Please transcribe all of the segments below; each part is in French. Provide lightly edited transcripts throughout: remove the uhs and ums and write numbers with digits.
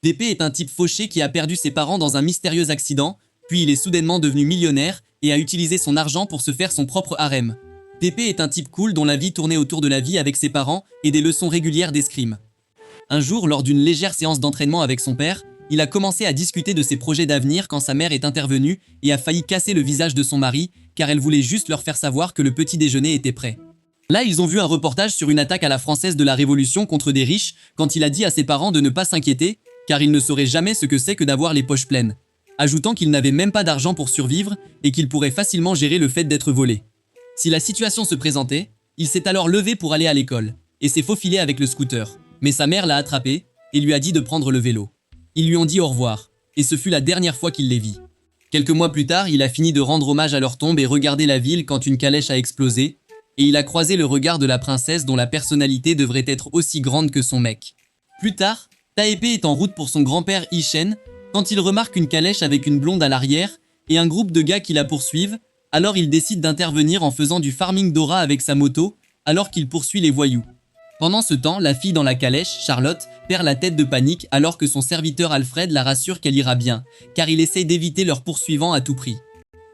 Teppei est un type fauché qui a perdu ses parents dans un mystérieux accident, puis il est soudainement devenu millionnaire et a utilisé son argent pour se faire son propre harem. Teppei est un type cool dont la vie tournait autour de la vie avec ses parents et des leçons régulières d'escrime. Un jour, lors d'une légère séance d'entraînement avec son père, il a commencé à discuter de ses projets d'avenir quand sa mère est intervenue et a failli casser le visage de son mari car elle voulait juste leur faire savoir que le petit déjeuner était prêt. Là, ils ont vu un reportage sur une attaque à la française de la Révolution contre des riches quand il a dit à ses parents de ne pas s'inquiéter car ils ne sauraient jamais ce que c'est que d'avoir les poches pleines, ajoutant qu'il n'avait même pas d'argent pour survivre et qu'il pourrait facilement gérer le fait d'être volé. Si la situation se présentait, il s'est alors levé pour aller à l'école et s'est faufilé avec le scooter. Mais sa mère l'a attrapé et lui a dit de prendre le vélo. Ils lui ont dit au revoir, et ce fut la dernière fois qu'il les vit. Quelques mois plus tard, il a fini de rendre hommage à leur tombe et regarder la ville quand une calèche a explosé, et il a croisé le regard de la princesse dont la personnalité devrait être aussi grande que son mec. Plus tard, Teppei est en route pour son grand-père Isshin, quand il remarque une calèche avec une blonde à l'arrière et un groupe de gars qui la poursuivent, alors il décide d'intervenir en faisant du farming d'aura avec sa moto, alors qu'il poursuit les voyous. Pendant ce temps, la fille dans la calèche, Charlotte, perd la tête de panique alors que son serviteur Alfred la rassure qu'elle ira bien, car il essaye d'éviter leur poursuivant à tout prix.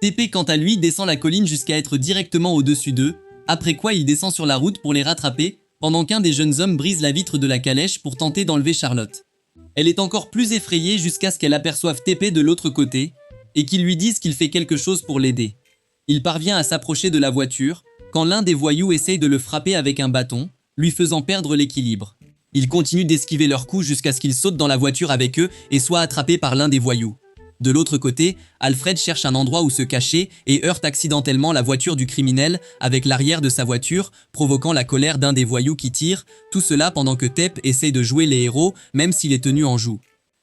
Teppei, quant à lui, descend la colline jusqu'à être directement au-dessus d'eux, après quoi il descend sur la route pour les rattraper, pendant qu'un des jeunes hommes brise la vitre de la calèche pour tenter d'enlever Charlotte. Elle est encore plus effrayée jusqu'à ce qu'elle aperçoive Teppei de l'autre côté, et qu'il lui dise qu'il fait quelque chose pour l'aider. Il parvient à s'approcher de la voiture, quand l'un des voyous essaye de le frapper avec un bâton, lui faisant perdre l'équilibre. Il continue d'esquiver leurs coups jusqu'à ce qu'il saute dans la voiture avec eux et soit attrapé par l'un des voyous. De l'autre côté, Alfred cherche un endroit où se cacher et heurte accidentellement la voiture du criminel avec l'arrière de sa voiture, provoquant la colère d'un des voyous qui tire, tout cela pendant que Teppei essaye de jouer les héros même s'il est tenu en joue.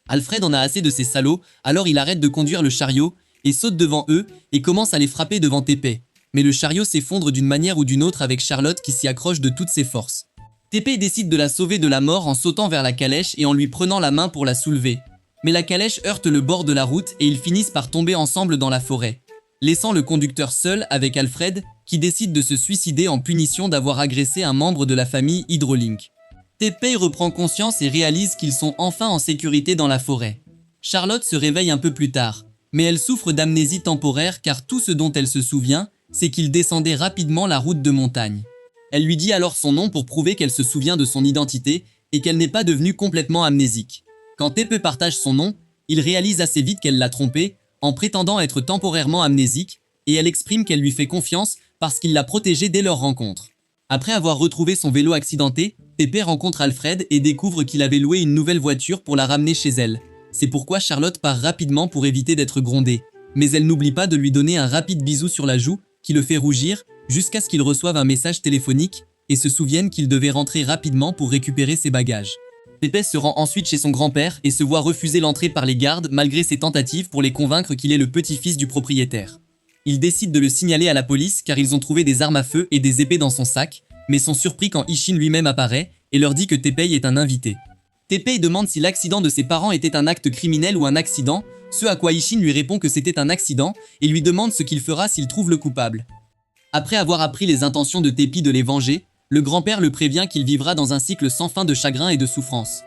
Alfred en a assez de ces salauds, alors il arrête de conduire le chariot et saute devant eux et commence à les frapper devant Teppei. Mais le chariot s'effondre d'une manière ou d'une autre avec Charlotte qui s'y accroche de toutes ses forces. Teppei décide de la sauver de la mort en sautant vers la calèche et en lui prenant la main pour la soulever. Mais la calèche heurte le bord de la route et ils finissent par tomber ensemble dans la forêt, laissant le conducteur seul avec Alfred qui décide de se suicider en punition d'avoir agressé un membre de la famille Hydrolink. Teppei reprend conscience et réalise qu'ils sont enfin en sécurité dans la forêt. Charlotte se réveille un peu plus tard, mais elle souffre d'amnésie temporaire car tout ce dont elle se souvient, c'est qu'il descendait rapidement la route de montagne. Elle lui dit alors son nom pour prouver qu'elle se souvient de son identité et qu'elle n'est pas devenue complètement amnésique. Quand Teppei partage son nom, il réalise assez vite qu'elle l'a trompé en prétendant être temporairement amnésique et elle exprime qu'elle lui fait confiance parce qu'il l'a protégée dès leur rencontre. Après avoir retrouvé son vélo accidenté, Teppei rencontre Alfred et découvre qu'il avait loué une nouvelle voiture pour la ramener chez elle. C'est pourquoi Charlotte part rapidement pour éviter d'être grondée. Mais elle n'oublie pas de lui donner un rapide bisou sur la joue qui le fait rougir jusqu'à ce qu'il reçoive un message téléphonique et se souvienne qu'il devait rentrer rapidement pour récupérer ses bagages. Teppei se rend ensuite chez son grand-père et se voit refuser l'entrée par les gardes malgré ses tentatives pour les convaincre qu'il est le petit-fils du propriétaire. Ils décident de le signaler à la police car ils ont trouvé des armes à feu et des épées dans son sac, mais sont surpris quand Isshin lui-même apparaît et leur dit que Teppei est un invité. Teppei demande si l'accident de ses parents était un acte criminel ou un accident, ce à quoi Isshin lui répond que c'était un accident et lui demande ce qu'il fera s'il trouve le coupable. Après avoir appris les intentions de Teppei de les venger, le grand-père le prévient qu'il vivra dans un cycle sans fin de chagrin et de souffrance.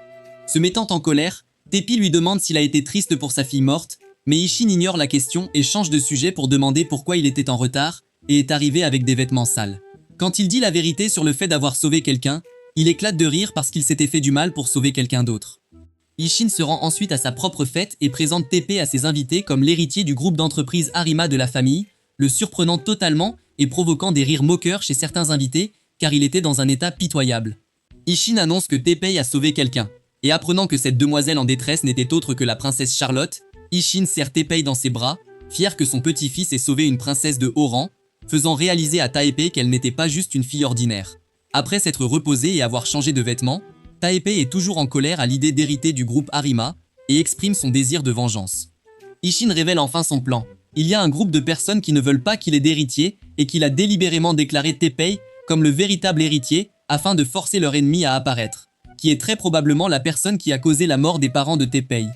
Se mettant en colère, Teppei lui demande s'il a été triste pour sa fille morte, mais Isshin ignore la question et change de sujet pour demander pourquoi il était en retard et est arrivé avec des vêtements sales. Quand il dit la vérité sur le fait d'avoir sauvé quelqu'un, il éclate de rire parce qu'il s'était fait du mal pour sauver quelqu'un d'autre. Isshin se rend ensuite à sa propre fête et présente Teppei à ses invités comme l'héritier du groupe d'entreprise Arima de la famille, le surprenant totalement et provoquant des rires moqueurs chez certains invités car il était dans un état pitoyable. Isshin annonce que Teppei a sauvé quelqu'un, et apprenant que cette demoiselle en détresse n'était autre que la princesse Charlotte, Isshin serre Teppei dans ses bras, fier que son petit-fils ait sauvé une princesse de haut rang, faisant réaliser à Teppei qu'elle n'était pas juste une fille ordinaire. Après s'être reposée et avoir changé de vêtements, Teppei est toujours en colère à l'idée d'hériter du groupe Arima et exprime son désir de vengeance. Isshin révèle enfin son plan. Il y a un groupe de personnes qui ne veulent pas qu'il ait d'héritier et qu'il a délibérément déclaré Teppei comme le véritable héritier afin de forcer leur ennemi à apparaître, qui est très probablement la personne qui a causé la mort des parents de Teppei.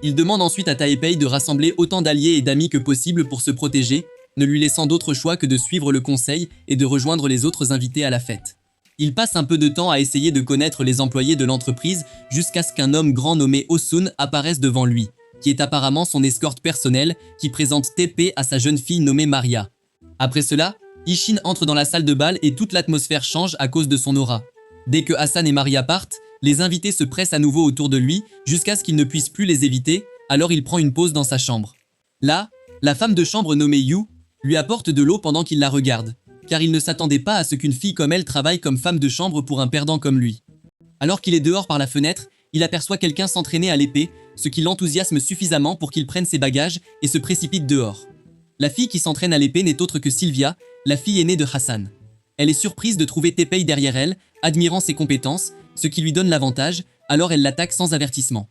Il demande ensuite à Teppei de rassembler autant d'alliés et d'amis que possible pour se protéger, ne lui laissant d'autre choix que de suivre le conseil et de rejoindre les autres invités à la fête. Il passe un peu de temps à essayer de connaître les employés de l'entreprise jusqu'à ce qu'un homme grand nommé Osun apparaisse devant lui, qui est apparemment son escorte personnelle qui présente TP à sa jeune fille nommée Maria. Après cela, Ishin entre dans la salle de bal et toute l'atmosphère change à cause de son aura. Dès que Hassan et Maria partent, les invités se pressent à nouveau autour de lui jusqu'à ce qu'il ne puisse plus les éviter, alors il prend une pause dans sa chambre. Là, la femme de chambre nommée Yu lui apporte de l'eau pendant qu'il la regarde, car il ne s'attendait pas à ce qu'une fille comme elle travaille comme femme de chambre pour un perdant comme lui. Alors qu'il est dehors par la fenêtre, il aperçoit quelqu'un s'entraîner à l'épée, ce qui l'enthousiasme suffisamment pour qu'il prenne ses bagages et se précipite dehors. La fille qui s'entraîne à l'épée n'est autre que Sylvia, la fille aînée de Hassan. Elle est surprise de trouver Tepei derrière elle, admirant ses compétences, ce qui lui donne l'avantage, alors elle l'attaque sans avertissement.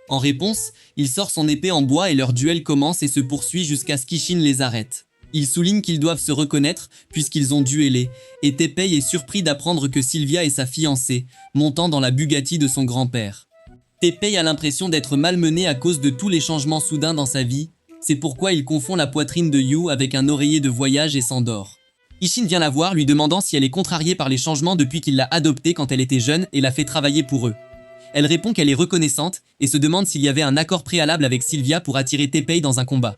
En réponse, il sort son épée en bois et leur duel commence et se poursuit jusqu'à ce qu'Ishin les arrête. Il souligne qu'ils doivent se reconnaître puisqu'ils ont duellé, et Tepei est surpris d'apprendre que Sylvia est sa fiancée, montant dans la Bugatti de son grand-père. Tepei a l'impression d'être malmené à cause de tous les changements soudains dans sa vie, c'est pourquoi il confond la poitrine de Yu avec un oreiller de voyage et s'endort. Ishin vient la voir lui demandant si elle est contrariée par les changements depuis qu'il l'a adoptée quand elle était jeune et l'a fait travailler pour eux. Elle répond qu'elle est reconnaissante et se demande s'il y avait un accord préalable avec Sylvia pour attirer Tepei dans un combat.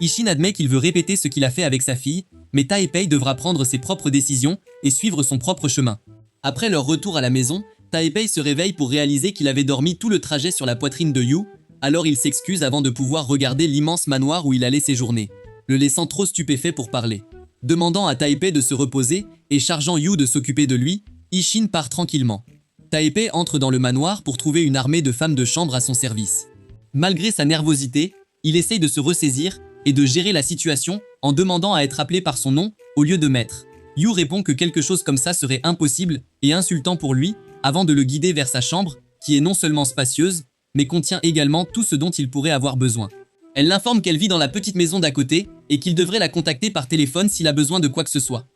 Ishin admet qu'il veut répéter ce qu'il a fait avec sa fille, mais Taipei devra prendre ses propres décisions et suivre son propre chemin. Après leur retour à la maison, Taipei se réveille pour réaliser qu'il avait dormi tout le trajet sur la poitrine de Yu, alors il s'excuse avant de pouvoir regarder l'immense manoir où il allait séjourner, le laissant trop stupéfait pour parler. Demandant à Taipei de se reposer et chargeant Yu de s'occuper de lui, Ishin part tranquillement. Taipei entre dans le manoir pour trouver une armée de femmes de chambre à son service. Malgré sa nervosité, il essaye de se ressaisir et de gérer la situation en demandant à être appelé par son nom au lieu de maître. Yu répond que quelque chose comme ça serait impossible et insultant pour lui avant de le guider vers sa chambre, qui est non seulement spacieuse, mais contient également tout ce dont il pourrait avoir besoin. Elle l'informe qu'elle vit dans la petite maison d'à côté et qu'il devrait la contacter par téléphone s'il a besoin de quoi que ce soit.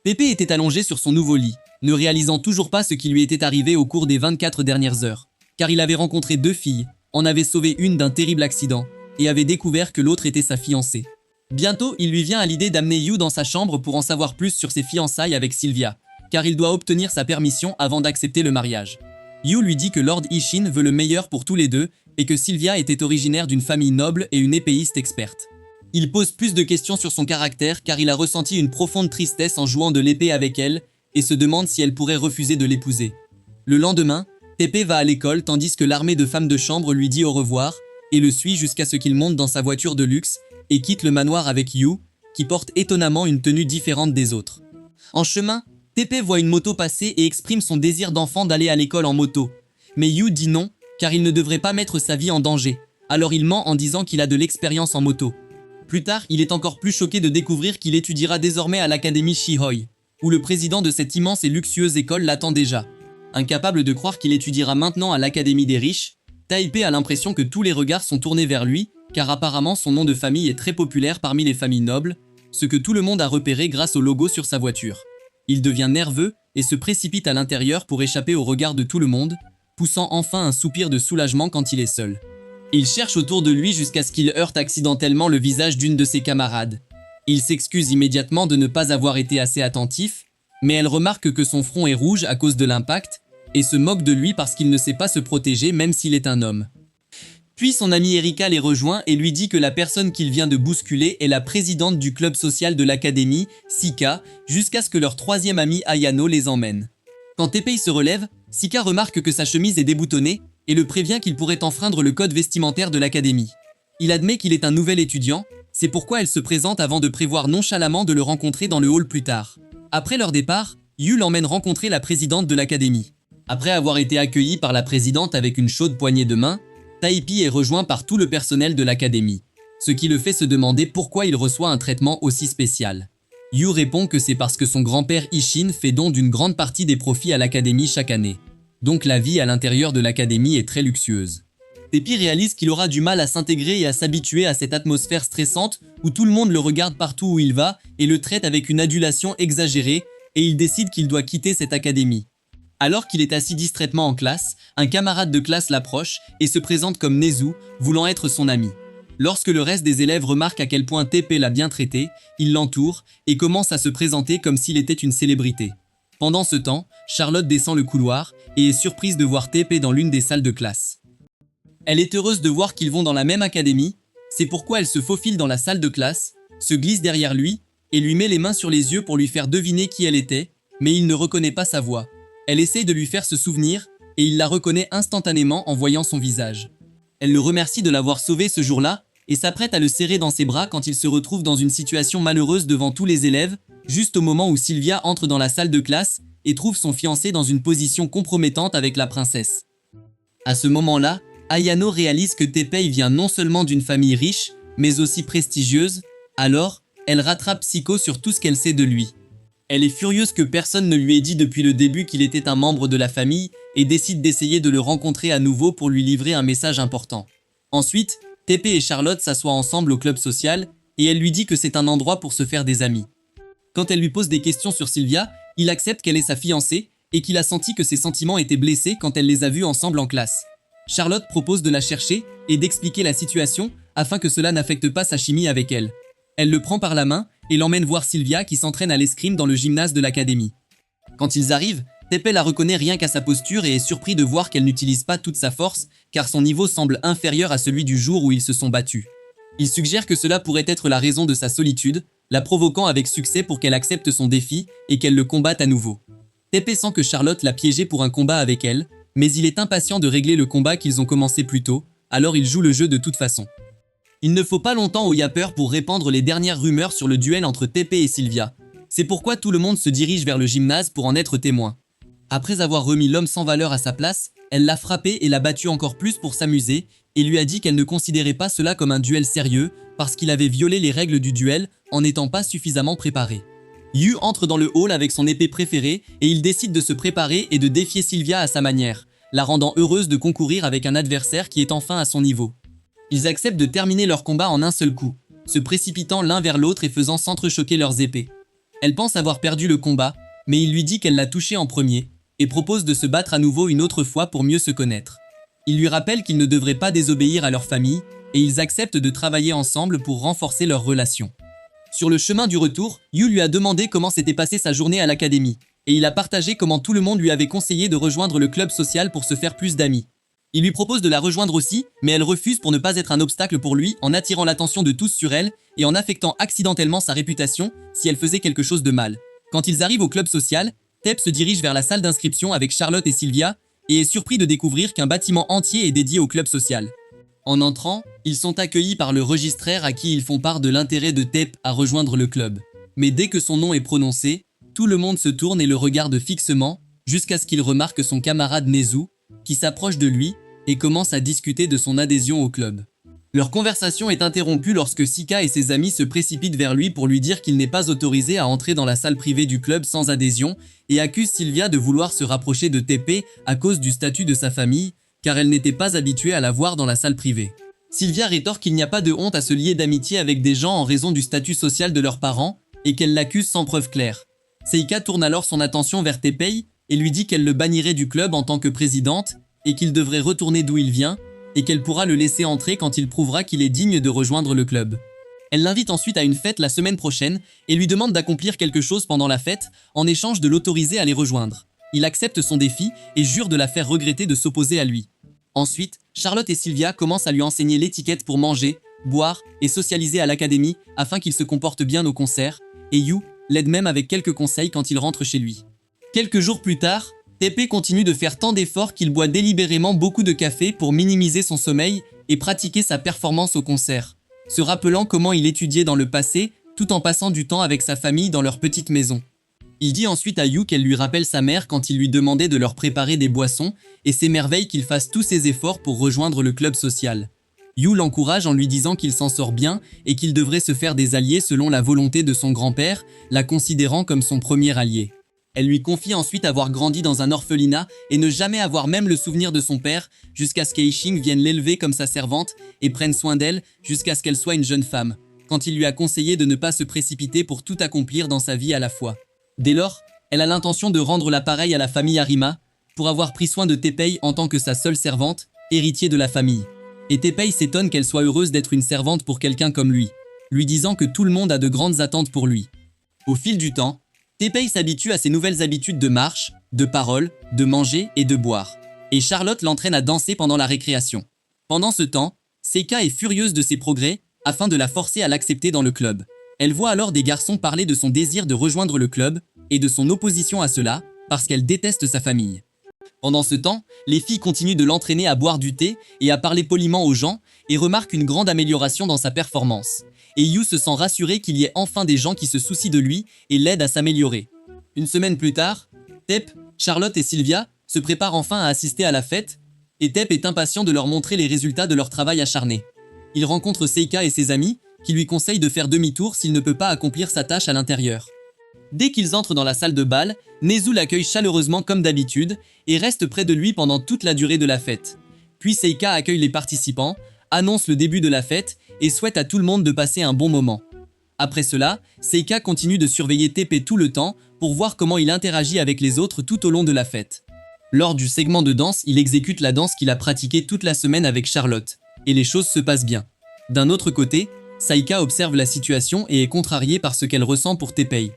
Pépé était allongé sur son nouveau lit, ne réalisant toujours pas ce qui lui était arrivé au cours des 24 dernières heures, car il avait rencontré 2 filles, en avait sauvé une d'un terrible accident, et avait découvert que l'autre était sa fiancée. Bientôt, il lui vient à l'idée d'amener Yu dans sa chambre pour en savoir plus sur ses fiançailles avec Sylvia, car il doit obtenir sa permission avant d'accepter le mariage. Yu lui dit que Lord Ishin veut le meilleur pour tous les deux, et que Sylvia était originaire d'une famille noble et une épéiste experte. Il pose plus de questions sur son caractère car il a ressenti une profonde tristesse en jouant de l'épée avec elle et se demande si elle pourrait refuser de l'épouser. Le lendemain, Tepe va à l'école tandis que l'armée de femmes de chambre lui dit au revoir et le suit jusqu'à ce qu'il monte dans sa voiture de luxe et quitte le manoir avec Yu, qui porte étonnamment une tenue différente des autres. En chemin, Tepe voit une moto passer et exprime son désir d'enfant d'aller à l'école en moto. Mais Yu dit non, car il ne devrait pas mettre sa vie en danger, alors il ment en disant qu'il a de l'expérience en moto. Plus tard, il est encore plus choqué de découvrir qu'il étudiera désormais à l'académie Shihoi, où le président de cette immense et luxueuse école l'attend déjà. Incapable de croire qu'il étudiera maintenant à l'académie des riches, Taipei a l'impression que tous les regards sont tournés vers lui, car apparemment son nom de famille est très populaire parmi les familles nobles, ce que tout le monde a repéré grâce au logo sur sa voiture. Il devient nerveux et se précipite à l'intérieur pour échapper au regard de tout le monde, poussant enfin un soupir de soulagement quand il est seul. Il cherche autour de lui jusqu'à ce qu'il heurte accidentellement le visage d'une de ses camarades. Il s'excuse immédiatement de ne pas avoir été assez attentif, mais elle remarque que son front est rouge à cause de l'impact et se moque de lui parce qu'il ne sait pas se protéger même s'il est un homme. Puis son ami Erika les rejoint et lui dit que la personne qu'il vient de bousculer est la présidente du club social de l'académie, Sika, jusqu'à ce que leur troisième ami Ayano les emmène. Quand Tepei se relève, Sika remarque que sa chemise est déboutonnée et le prévient qu'il pourrait enfreindre le code vestimentaire de l'académie. Il admet qu'il est un nouvel étudiant, c'est pourquoi elle se présente avant de prévoir nonchalamment de le rencontrer dans le hall plus tard. Après leur départ, Yu l'emmène rencontrer la présidente de l'académie. Après avoir été accueilli par la présidente avec une chaude poignée de main, Taipei est rejoint par tout le personnel de l'académie, ce qui le fait se demander pourquoi il reçoit un traitement aussi spécial. Yu répond que c'est parce que son grand-père Ishin fait don d'une grande partie des profits à l'académie chaque année. Donc la vie à l'intérieur de l'académie est très luxueuse. Tepi réalise qu'il aura du mal à s'intégrer et à s'habituer à cette atmosphère stressante où tout le monde le regarde partout où il va et le traite avec une adulation exagérée, et il décide qu'il doit quitter cette académie. Alors qu'il est assis distraitement en classe, un camarade de classe l'approche et se présente comme Nezu, voulant être son ami. Lorsque le reste des élèves remarque à quel point Tepe l'a bien traité, il l'entoure et commence à se présenter comme s'il était une célébrité. Pendant ce temps, Charlotte descend le couloir et est surprise de voir TP dans l'une des salles de classe. Elle est heureuse de voir qu'ils vont dans la même académie, c'est pourquoi elle se faufile dans la salle de classe, se glisse derrière lui et lui met les mains sur les yeux pour lui faire deviner qui elle était, mais il ne reconnaît pas sa voix. Elle essaye de lui faire se souvenir et il la reconnaît instantanément en voyant son visage. Elle le remercie de l'avoir sauvé ce jour-là et s'apprête à le serrer dans ses bras quand il se retrouve dans une situation malheureuse devant tous les élèves, juste au moment où Sylvia entre dans la salle de classe et trouve son fiancé dans une position compromettante avec la princesse. À ce moment-là, Ayano réalise que Teppei vient non seulement d'une famille riche, mais aussi prestigieuse, alors elle rattrape Psycho sur tout ce qu'elle sait de lui. Elle est furieuse que personne ne lui ait dit depuis le début qu'il était un membre de la famille et décide d'essayer de le rencontrer à nouveau pour lui livrer un message important. Ensuite, Teppei et Charlotte s'assoient ensemble au club social et elle lui dit que c'est un endroit pour se faire des amis. Quand elle lui pose des questions sur Sylvia, il accepte qu'elle est sa fiancée et qu'il a senti que ses sentiments étaient blessés quand elle les a vus ensemble en classe. Charlotte propose de la chercher et d'expliquer la situation afin que cela n'affecte pas sa chimie avec elle. Elle le prend par la main et l'emmène voir Sylvia qui s'entraîne à l'escrime dans le gymnase de l'académie. Quand ils arrivent, Teppei la reconnaît rien qu'à sa posture et est surpris de voir qu'elle n'utilise pas toute sa force car son niveau semble inférieur à celui du jour où ils se sont battus. Il suggère que cela pourrait être la raison de sa solitude, la provoquant avec succès pour qu'elle accepte son défi et qu'elle le combatte à nouveau. Teppei sent que Charlotte l'a piégé pour un combat avec elle, mais il est impatient de régler le combat qu'ils ont commencé plus tôt, alors il joue le jeu de toute façon. Il ne faut pas longtemps au Yapper pour répandre les dernières rumeurs sur le duel entre Teppei et Sylvia. C'est pourquoi tout le monde se dirige vers le gymnase pour en être témoin. Après avoir remis l'homme sans valeur à sa place, elle l'a frappé et l'a battu encore plus pour s'amuser et lui a dit qu'elle ne considérait pas cela comme un duel sérieux parce qu'il avait violé les règles du duel en n'étant pas suffisamment préparé. Yu entre dans le hall avec son épée préférée et il décide de se préparer et de défier Sylvia à sa manière, la rendant heureuse de concourir avec un adversaire qui est enfin à son niveau. Ils acceptent de terminer leur combat en un seul coup, se précipitant l'un vers l'autre et faisant s'entrechoquer leurs épées. Elle pense avoir perdu le combat, mais il lui dit qu'elle l'a touché en premier et propose de se battre à nouveau une autre fois pour mieux se connaître. Il lui rappelle qu'ils ne devraient pas désobéir à leur famille et ils acceptent de travailler ensemble pour renforcer leur relation. Sur le chemin du retour, Yu lui a demandé comment s'était passée sa journée à l'académie, et il a partagé comment tout le monde lui avait conseillé de rejoindre le club social pour se faire plus d'amis. Il lui propose de la rejoindre aussi, mais elle refuse pour ne pas être un obstacle pour lui en attirant l'attention de tous sur elle et en affectant accidentellement sa réputation si elle faisait quelque chose de mal. Quand ils arrivent au club social, Teppei se dirige vers la salle d'inscription avec Charlotte et Sylvia et est surpris de découvrir qu'un bâtiment entier est dédié au club social. En entrant, ils sont accueillis par le registraire à qui ils font part de l'intérêt de Teppei à rejoindre le club. Mais dès que son nom est prononcé, tout le monde se tourne et le regarde fixement, jusqu'à ce qu'il remarque son camarade Nezu, qui s'approche de lui et commence à discuter de son adhésion au club. Leur conversation est interrompue lorsque Sika et ses amis se précipitent vers lui pour lui dire qu'il n'est pas autorisé à entrer dans la salle privée du club sans adhésion et accusent Sylvia de vouloir se rapprocher de Teppei à cause du statut de sa famille, car elle n'était pas habituée à la voir dans la salle privée. Sylvia rétorque qu'il n'y a pas de honte à se lier d'amitié avec des gens en raison du statut social de leurs parents et qu'elle l'accuse sans preuve claire. Seika tourne alors son attention vers Teppei et lui dit qu'elle le bannirait du club en tant que présidente et qu'il devrait retourner d'où il vient et qu'elle pourra le laisser entrer quand il prouvera qu'il est digne de rejoindre le club. Elle l'invite ensuite à une fête la semaine prochaine et lui demande d'accomplir quelque chose pendant la fête en échange de l'autoriser à les rejoindre. Il accepte son défi et jure de la faire regretter de s'opposer à lui. Ensuite, Charlotte et Sylvia commencent à lui enseigner l'étiquette pour manger, boire et socialiser à l'académie afin qu'il se comporte bien au concert, et Yu l'aide même avec quelques conseils quand il rentre chez lui. Quelques jours plus tard, Teppei continue de faire tant d'efforts qu'il boit délibérément beaucoup de café pour minimiser son sommeil et pratiquer sa performance au concert, se rappelant comment il étudiait dans le passé tout en passant du temps avec sa famille dans leur petite maison. Il dit ensuite à Yu qu'elle lui rappelle sa mère quand il lui demandait de leur préparer des boissons et s'émerveille qu'il fasse tous ses efforts pour rejoindre le club social. Yu l'encourage en lui disant qu'il s'en sort bien et qu'il devrait se faire des alliés selon la volonté de son grand-père, la considérant comme son premier allié. Elle lui confie ensuite avoir grandi dans un orphelinat et ne jamais avoir même le souvenir de son père jusqu'à ce qu'Aishing vienne l'élever comme sa servante et prenne soin d'elle jusqu'à ce qu'elle soit une jeune femme, quand il lui a conseillé de ne pas se précipiter pour tout accomplir dans sa vie à la fois. Dès lors, elle a l'intention de rendre l'appareil à la famille Arima pour avoir pris soin de Teppei en tant que sa seule servante, héritier de la famille. Et Teppei s'étonne qu'elle soit heureuse d'être une servante pour quelqu'un comme lui disant que tout le monde a de grandes attentes pour lui. Au fil du temps, Teppei s'habitue à ses nouvelles habitudes de marche, de parole, de manger et de boire. Et Charlotte l'entraîne à danser pendant la récréation. Pendant ce temps, Seika est furieuse de ses progrès afin de la forcer à l'accepter dans le club. Elle voit alors des garçons parler de son désir de rejoindre le club et de son opposition à cela parce qu'elle déteste sa famille. Pendant ce temps, les filles continuent de l'entraîner à boire du thé et à parler poliment aux gens et remarquent une grande amélioration dans sa performance. Et Yu se sent rassuré qu'il y ait enfin des gens qui se soucient de lui et l'aident à s'améliorer. Une semaine plus tard, Tepp, Charlotte et Sylvia se préparent enfin à assister à la fête et Tepp est impatient de leur montrer les résultats de leur travail acharné. Il rencontre Seika et ses amis qui lui conseillent de faire demi-tour s'il ne peut pas accomplir sa tâche à l'intérieur. Dès qu'ils entrent dans la salle de bal, Nezu l'accueille chaleureusement comme d'habitude et reste près de lui pendant toute la durée de la fête. Puis Seika accueille les participants, annonce le début de la fête et souhaite à tout le monde de passer un bon moment. Après cela, Seika continue de surveiller Teppei tout le temps pour voir comment il interagit avec les autres tout au long de la fête. Lors du segment de danse, il exécute la danse qu'il a pratiquée toute la semaine avec Charlotte, et les choses se passent bien. D'un autre côté, Saika observe la situation et est contrariée par ce qu'elle ressent pour Teppei.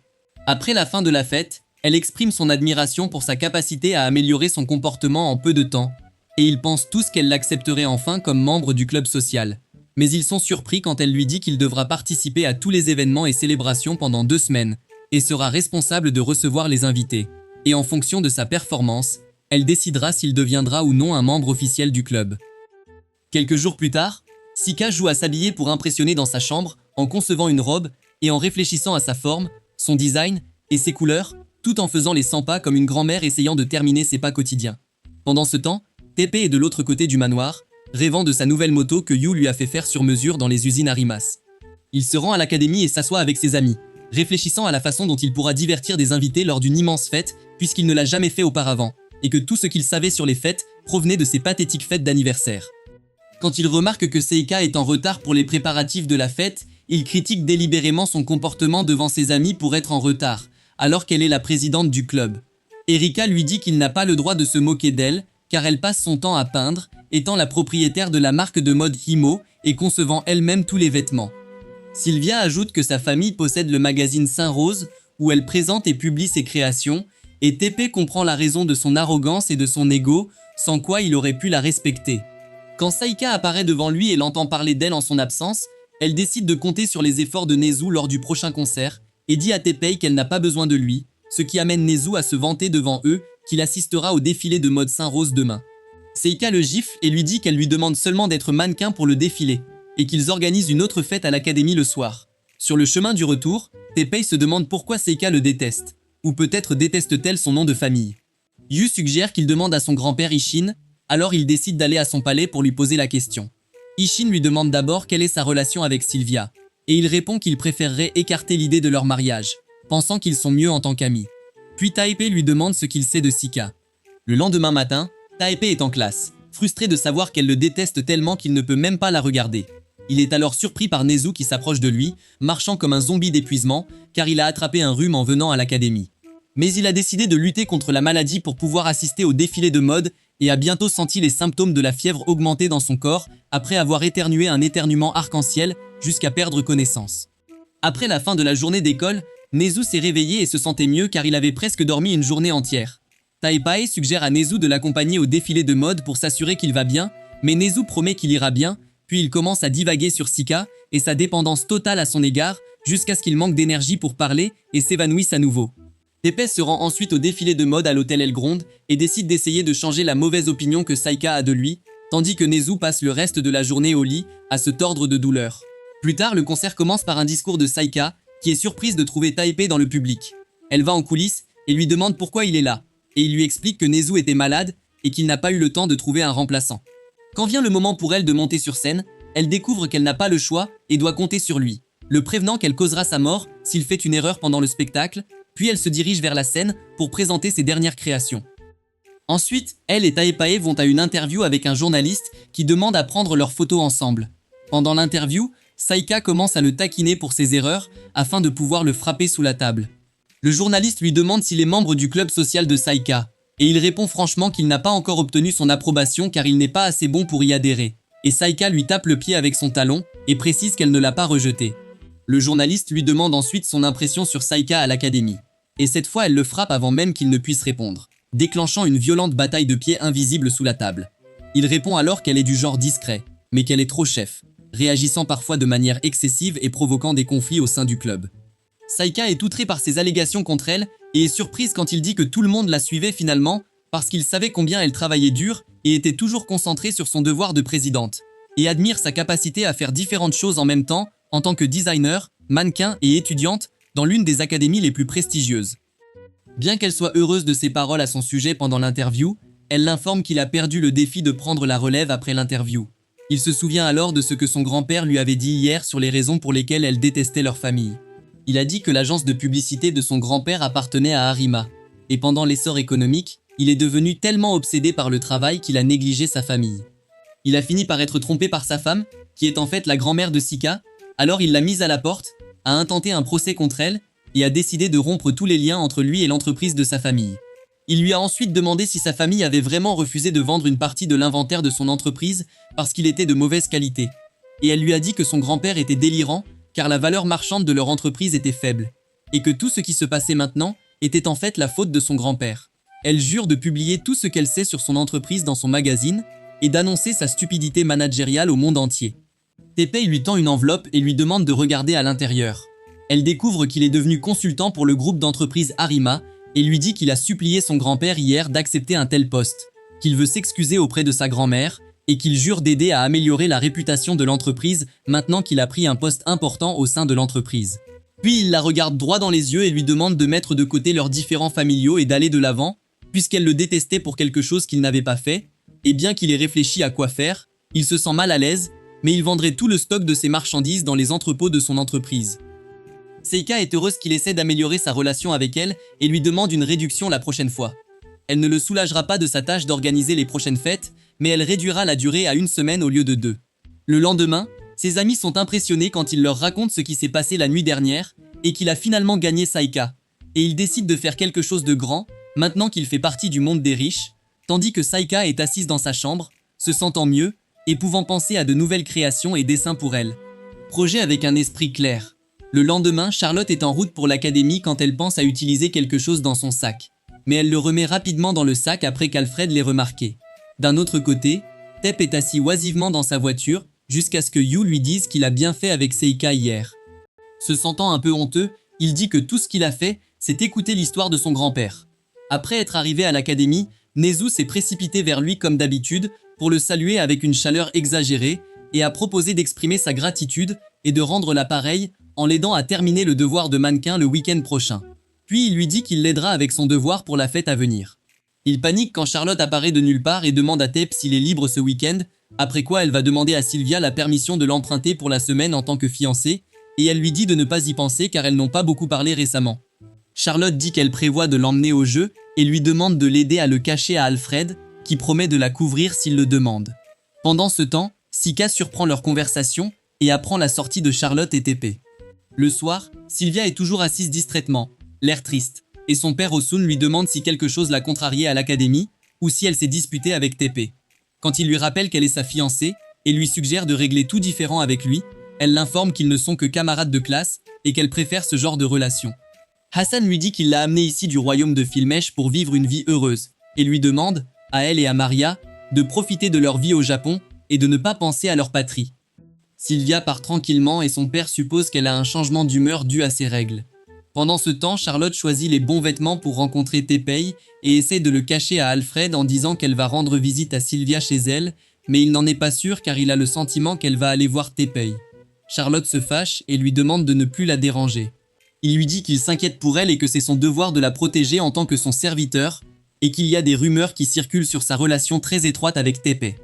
Après la fin de la fête, elle exprime son admiration pour sa capacité à améliorer son comportement en peu de temps, et ils pensent tous qu'elle l'accepterait enfin comme membre du club social. Mais ils sont surpris quand elle lui dit qu'il devra participer à tous les événements et célébrations pendant 2 semaines, et sera responsable de recevoir les invités. Et en fonction de sa performance, elle décidera s'il deviendra ou non un membre officiel du club. Quelques jours plus tard, Sika joue à s'habiller pour impressionner dans sa chambre en concevant une robe et en réfléchissant à sa forme, son design et ses couleurs, tout en faisant les 100 pas comme une grand-mère essayant de terminer ses pas quotidiens. Pendant ce temps, Teppei est de l'autre côté du manoir, rêvant de sa nouvelle moto que Yu lui a fait faire sur mesure dans les usines Arimas. Il se rend à l'académie et s'assoit avec ses amis, réfléchissant à la façon dont il pourra divertir des invités lors d'une immense fête puisqu'il ne l'a jamais fait auparavant, et que tout ce qu'il savait sur les fêtes provenait de ses pathétiques fêtes d'anniversaire. Quand il remarque que Seika est en retard pour les préparatifs de la fête, il critique délibérément son comportement devant ses amis pour être en retard, alors qu'elle est la présidente du club. Erika lui dit qu'il n'a pas le droit de se moquer d'elle, car elle passe son temps à peindre, étant la propriétaire de la marque de mode Himo et concevant elle-même tous les vêtements. Sylvia ajoute que sa famille possède le magazine Saint-Rose, où elle présente et publie ses créations, et Teppei comprend la raison de son arrogance et de son ego, sans quoi il aurait pu la respecter. Quand Saika apparaît devant lui et l'entend parler d'elle en son absence, elle décide de compter sur les efforts de Nezu lors du prochain concert et dit à Teppei qu'elle n'a pas besoin de lui, ce qui amène Nezu à se vanter devant eux qu'il assistera au défilé de mode Saint-Rose demain. Seika le gifle et lui dit qu'elle lui demande seulement d'être mannequin pour le défilé et qu'ils organisent une autre fête à l'académie le soir. Sur le chemin du retour, Teppei se demande pourquoi Seika le déteste, ou peut-être déteste-t-elle son nom de famille. Yu suggère qu'il demande à son grand-père Ishin, alors il décide d'aller à son palais pour lui poser la question. Ishin lui demande d'abord quelle est sa relation avec Sylvia, et il répond qu'il préférerait écarter l'idée de leur mariage, pensant qu'ils sont mieux en tant qu'amis. Puis Teppei lui demande ce qu'il sait de Sika. Le lendemain matin, Teppei est en classe, frustré de savoir qu'elle le déteste tellement qu'il ne peut même pas la regarder. Il est alors surpris par Nezu qui s'approche de lui, marchant comme un zombie d'épuisement, car il a attrapé un rhume en venant à l'académie. Mais il a décidé de lutter contre la maladie pour pouvoir assister au défilé de mode et a bientôt senti les symptômes de la fièvre augmenter dans son corps après avoir éternué un éternuement arc-en-ciel jusqu'à perdre connaissance. Après la fin de la journée d'école, Nezu s'est réveillé et se sentait mieux car il avait presque dormi une journée entière. Teppei suggère à Nezu de l'accompagner au défilé de mode pour s'assurer qu'il va bien, mais Nezu promet qu'il ira bien, puis il commence à divaguer sur Sika et sa dépendance totale à son égard jusqu'à ce qu'il manque d'énergie pour parler et s'évanouisse à nouveau. Teppei se rend ensuite au défilé de mode à l'hôtel Elgronde et décide d'essayer de changer la mauvaise opinion que Saika a de lui, tandis que Nezu passe le reste de la journée au lit à se tordre de douleur. Plus tard, le concert commence par un discours de Saika, qui est surprise de trouver Teppei dans le public. Elle va en coulisses et lui demande pourquoi il est là, et il lui explique que Nezu était malade et qu'il n'a pas eu le temps de trouver un remplaçant. Quand vient le moment pour elle de monter sur scène, elle découvre qu'elle n'a pas le choix et doit compter sur lui, le prévenant qu'elle causera sa mort s'il fait une erreur pendant le spectacle, puis elle se dirige vers la scène pour présenter ses dernières créations. Ensuite, elle et Teppei vont à une interview avec un journaliste qui demande à prendre leurs photos ensemble. Pendant l'interview, Saika commence à le taquiner pour ses erreurs afin de pouvoir le frapper sous la table. Le journaliste lui demande s'il est membre du club social de Saika, et il répond franchement qu'il n'a pas encore obtenu son approbation car il n'est pas assez bon pour y adhérer. Et Saika lui tape le pied avec son talon et précise qu'elle ne l'a pas rejeté. Le journaliste lui demande ensuite son impression sur Saika à l'académie. Et cette fois, elle le frappe avant même qu'il ne puisse répondre, déclenchant une violente bataille de pieds invisible sous la table. Il répond alors qu'elle est du genre discret, mais qu'elle est trop chef, réagissant parfois de manière excessive et provoquant des conflits au sein du club. Saika est outrée par ces allégations contre elle et est surprise quand il dit que tout le monde la suivait finalement parce qu'il savait combien elle travaillait dur et était toujours concentrée sur son devoir de présidente, et admire sa capacité à faire différentes choses en même temps en tant que designer, mannequin et étudiante dans l'une des académies les plus prestigieuses. Bien qu'elle soit heureuse de ses paroles à son sujet pendant l'interview, elle l'informe qu'il a perdu le défi de prendre la relève après l'interview. Il se souvient alors de ce que son grand-père lui avait dit hier sur les raisons pour lesquelles elle détestait leur famille. Il a dit que l'agence de publicité de son grand-père appartenait à Arima, et pendant l'essor économique, il est devenu tellement obsédé par le travail qu'il a négligé sa famille. Il a fini par être trompé par sa femme, qui est en fait la grand-mère de Sika, alors il l'a mise à la porte, a intenté un procès contre elle, et a décidé de rompre tous les liens entre lui et l'entreprise de sa famille. Il lui a ensuite demandé si sa famille avait vraiment refusé de vendre une partie de l'inventaire de son entreprise parce qu'il était de mauvaise qualité. Et elle lui a dit que son grand-père était délirant car la valeur marchande de leur entreprise était faible, et que tout ce qui se passait maintenant était en fait la faute de son grand-père. Elle jure de publier tout ce qu'elle sait sur son entreprise dans son magazine et d'annoncer sa stupidité managériale au monde entier. Teppei lui tend une enveloppe et lui demande de regarder à l'intérieur. Elle découvre qu'il est devenu consultant pour le groupe d'entreprise Arima et lui dit qu'il a supplié son grand-père hier d'accepter un tel poste, qu'il veut s'excuser auprès de sa grand-mère et qu'il jure d'aider à améliorer la réputation de l'entreprise maintenant qu'il a pris un poste important au sein de l'entreprise. Puis il la regarde droit dans les yeux et lui demande de mettre de côté leurs différends familiaux et d'aller de l'avant, puisqu'elle le détestait pour quelque chose qu'il n'avait pas fait, et bien qu'il ait réfléchi à quoi faire, il se sent mal à l'aise, mais il vendrait tout le stock de ses marchandises dans les entrepôts de son entreprise. Seika est heureuse qu'il essaie d'améliorer sa relation avec elle et lui demande une réduction la prochaine fois. Elle ne le soulagera pas de sa tâche d'organiser les prochaines fêtes, mais elle réduira la durée à 1 semaine au lieu de 2. Le lendemain, ses amis sont impressionnés quand il leur raconte ce qui s'est passé la nuit dernière et qu'il a finalement gagné Saika. Et il décide de faire quelque chose de grand, maintenant qu'il fait partie du monde des riches, tandis que Saika est assise dans sa chambre, se sentant mieux et pouvant penser à de nouvelles créations et dessins pour elle. Projet avec un esprit clair. Le lendemain, Charlotte est en route pour l'académie quand elle pense à utiliser quelque chose dans son sac. Mais elle le remet rapidement dans le sac après qu'Alfred l'ait remarqué. D'un autre côté, Tep est assis oisivement dans sa voiture jusqu'à ce que Yu lui dise qu'il a bien fait avec Seika hier. Se sentant un peu honteux, il dit que tout ce qu'il a fait, c'est écouter l'histoire de son grand-père. Après être arrivé à l'académie, Nezu s'est précipité vers lui comme d'habitude pour le saluer avec une chaleur exagérée et a proposé d'exprimer sa gratitude et de rendre l'appareil en l'aidant à terminer le devoir de mannequin le week-end prochain. Puis il lui dit qu'il l'aidera avec son devoir pour la fête à venir. Il panique quand Charlotte apparaît de nulle part et demande à Tep s'il est libre ce week-end, après quoi elle va demander à Sylvia la permission de l'emprunter pour la semaine en tant que fiancée, et elle lui dit de ne pas y penser car elles n'ont pas beaucoup parlé récemment. Charlotte dit qu'elle prévoit de l'emmener au jeu et lui demande de l'aider à le cacher à Alfred, qui promet de la couvrir s'il le demande. Pendant ce temps, Sika surprend leur conversation et apprend la sortie de Charlotte et Teppei. Le soir, Sylvia est toujours assise distraitement, l'air triste, et son père Osun lui demande si quelque chose l'a contrariée à l'académie ou si elle s'est disputée avec Teppei. Quand il lui rappelle qu'elle est sa fiancée et lui suggère de régler tout différent avec lui, elle l'informe qu'ils ne sont que camarades de classe et qu'elle préfère ce genre de relation. Hassan lui dit qu'il l'a amenée ici du royaume de Filmesh pour vivre une vie heureuse et lui demande, à elle et à Maria, de profiter de leur vie au Japon et de ne pas penser à leur patrie. Sylvia part tranquillement et son père suppose qu'elle a un changement d'humeur dû à ses règles. Pendant ce temps, Charlotte choisit les bons vêtements pour rencontrer Teppei et essaie de le cacher à Alfred en disant qu'elle va rendre visite à Sylvia chez elle, mais il n'en est pas sûr car il a le sentiment qu'elle va aller voir Teppei. Charlotte se fâche et lui demande de ne plus la déranger. Il lui dit qu'il s'inquiète pour elle et que c'est son devoir de la protéger en tant que son serviteur, et qu'il y a des rumeurs qui circulent sur sa relation très étroite avec Teppei.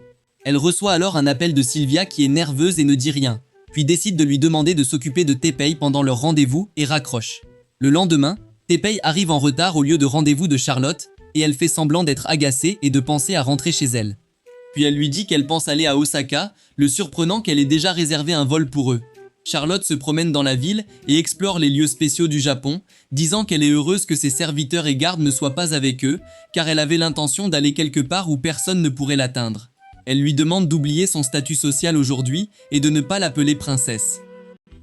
Elle reçoit alors un appel de Sylvia qui est nerveuse et ne dit rien, puis décide de lui demander de s'occuper de Teppei pendant leur rendez-vous et raccroche. Le lendemain, Teppei arrive en retard au lieu de rendez-vous de Charlotte, et elle fait semblant d'être agacée et de penser à rentrer chez elle. Puis elle lui dit qu'elle pense aller à Osaka, le surprenant qu'elle ait déjà réservé un vol pour eux. Charlotte se promène dans la ville et explore les lieux spéciaux du Japon, disant qu'elle est heureuse que ses serviteurs et gardes ne soient pas avec eux, car elle avait l'intention d'aller quelque part où personne ne pourrait l'atteindre. Elle lui demande d'oublier son statut social aujourd'hui et de ne pas l'appeler princesse.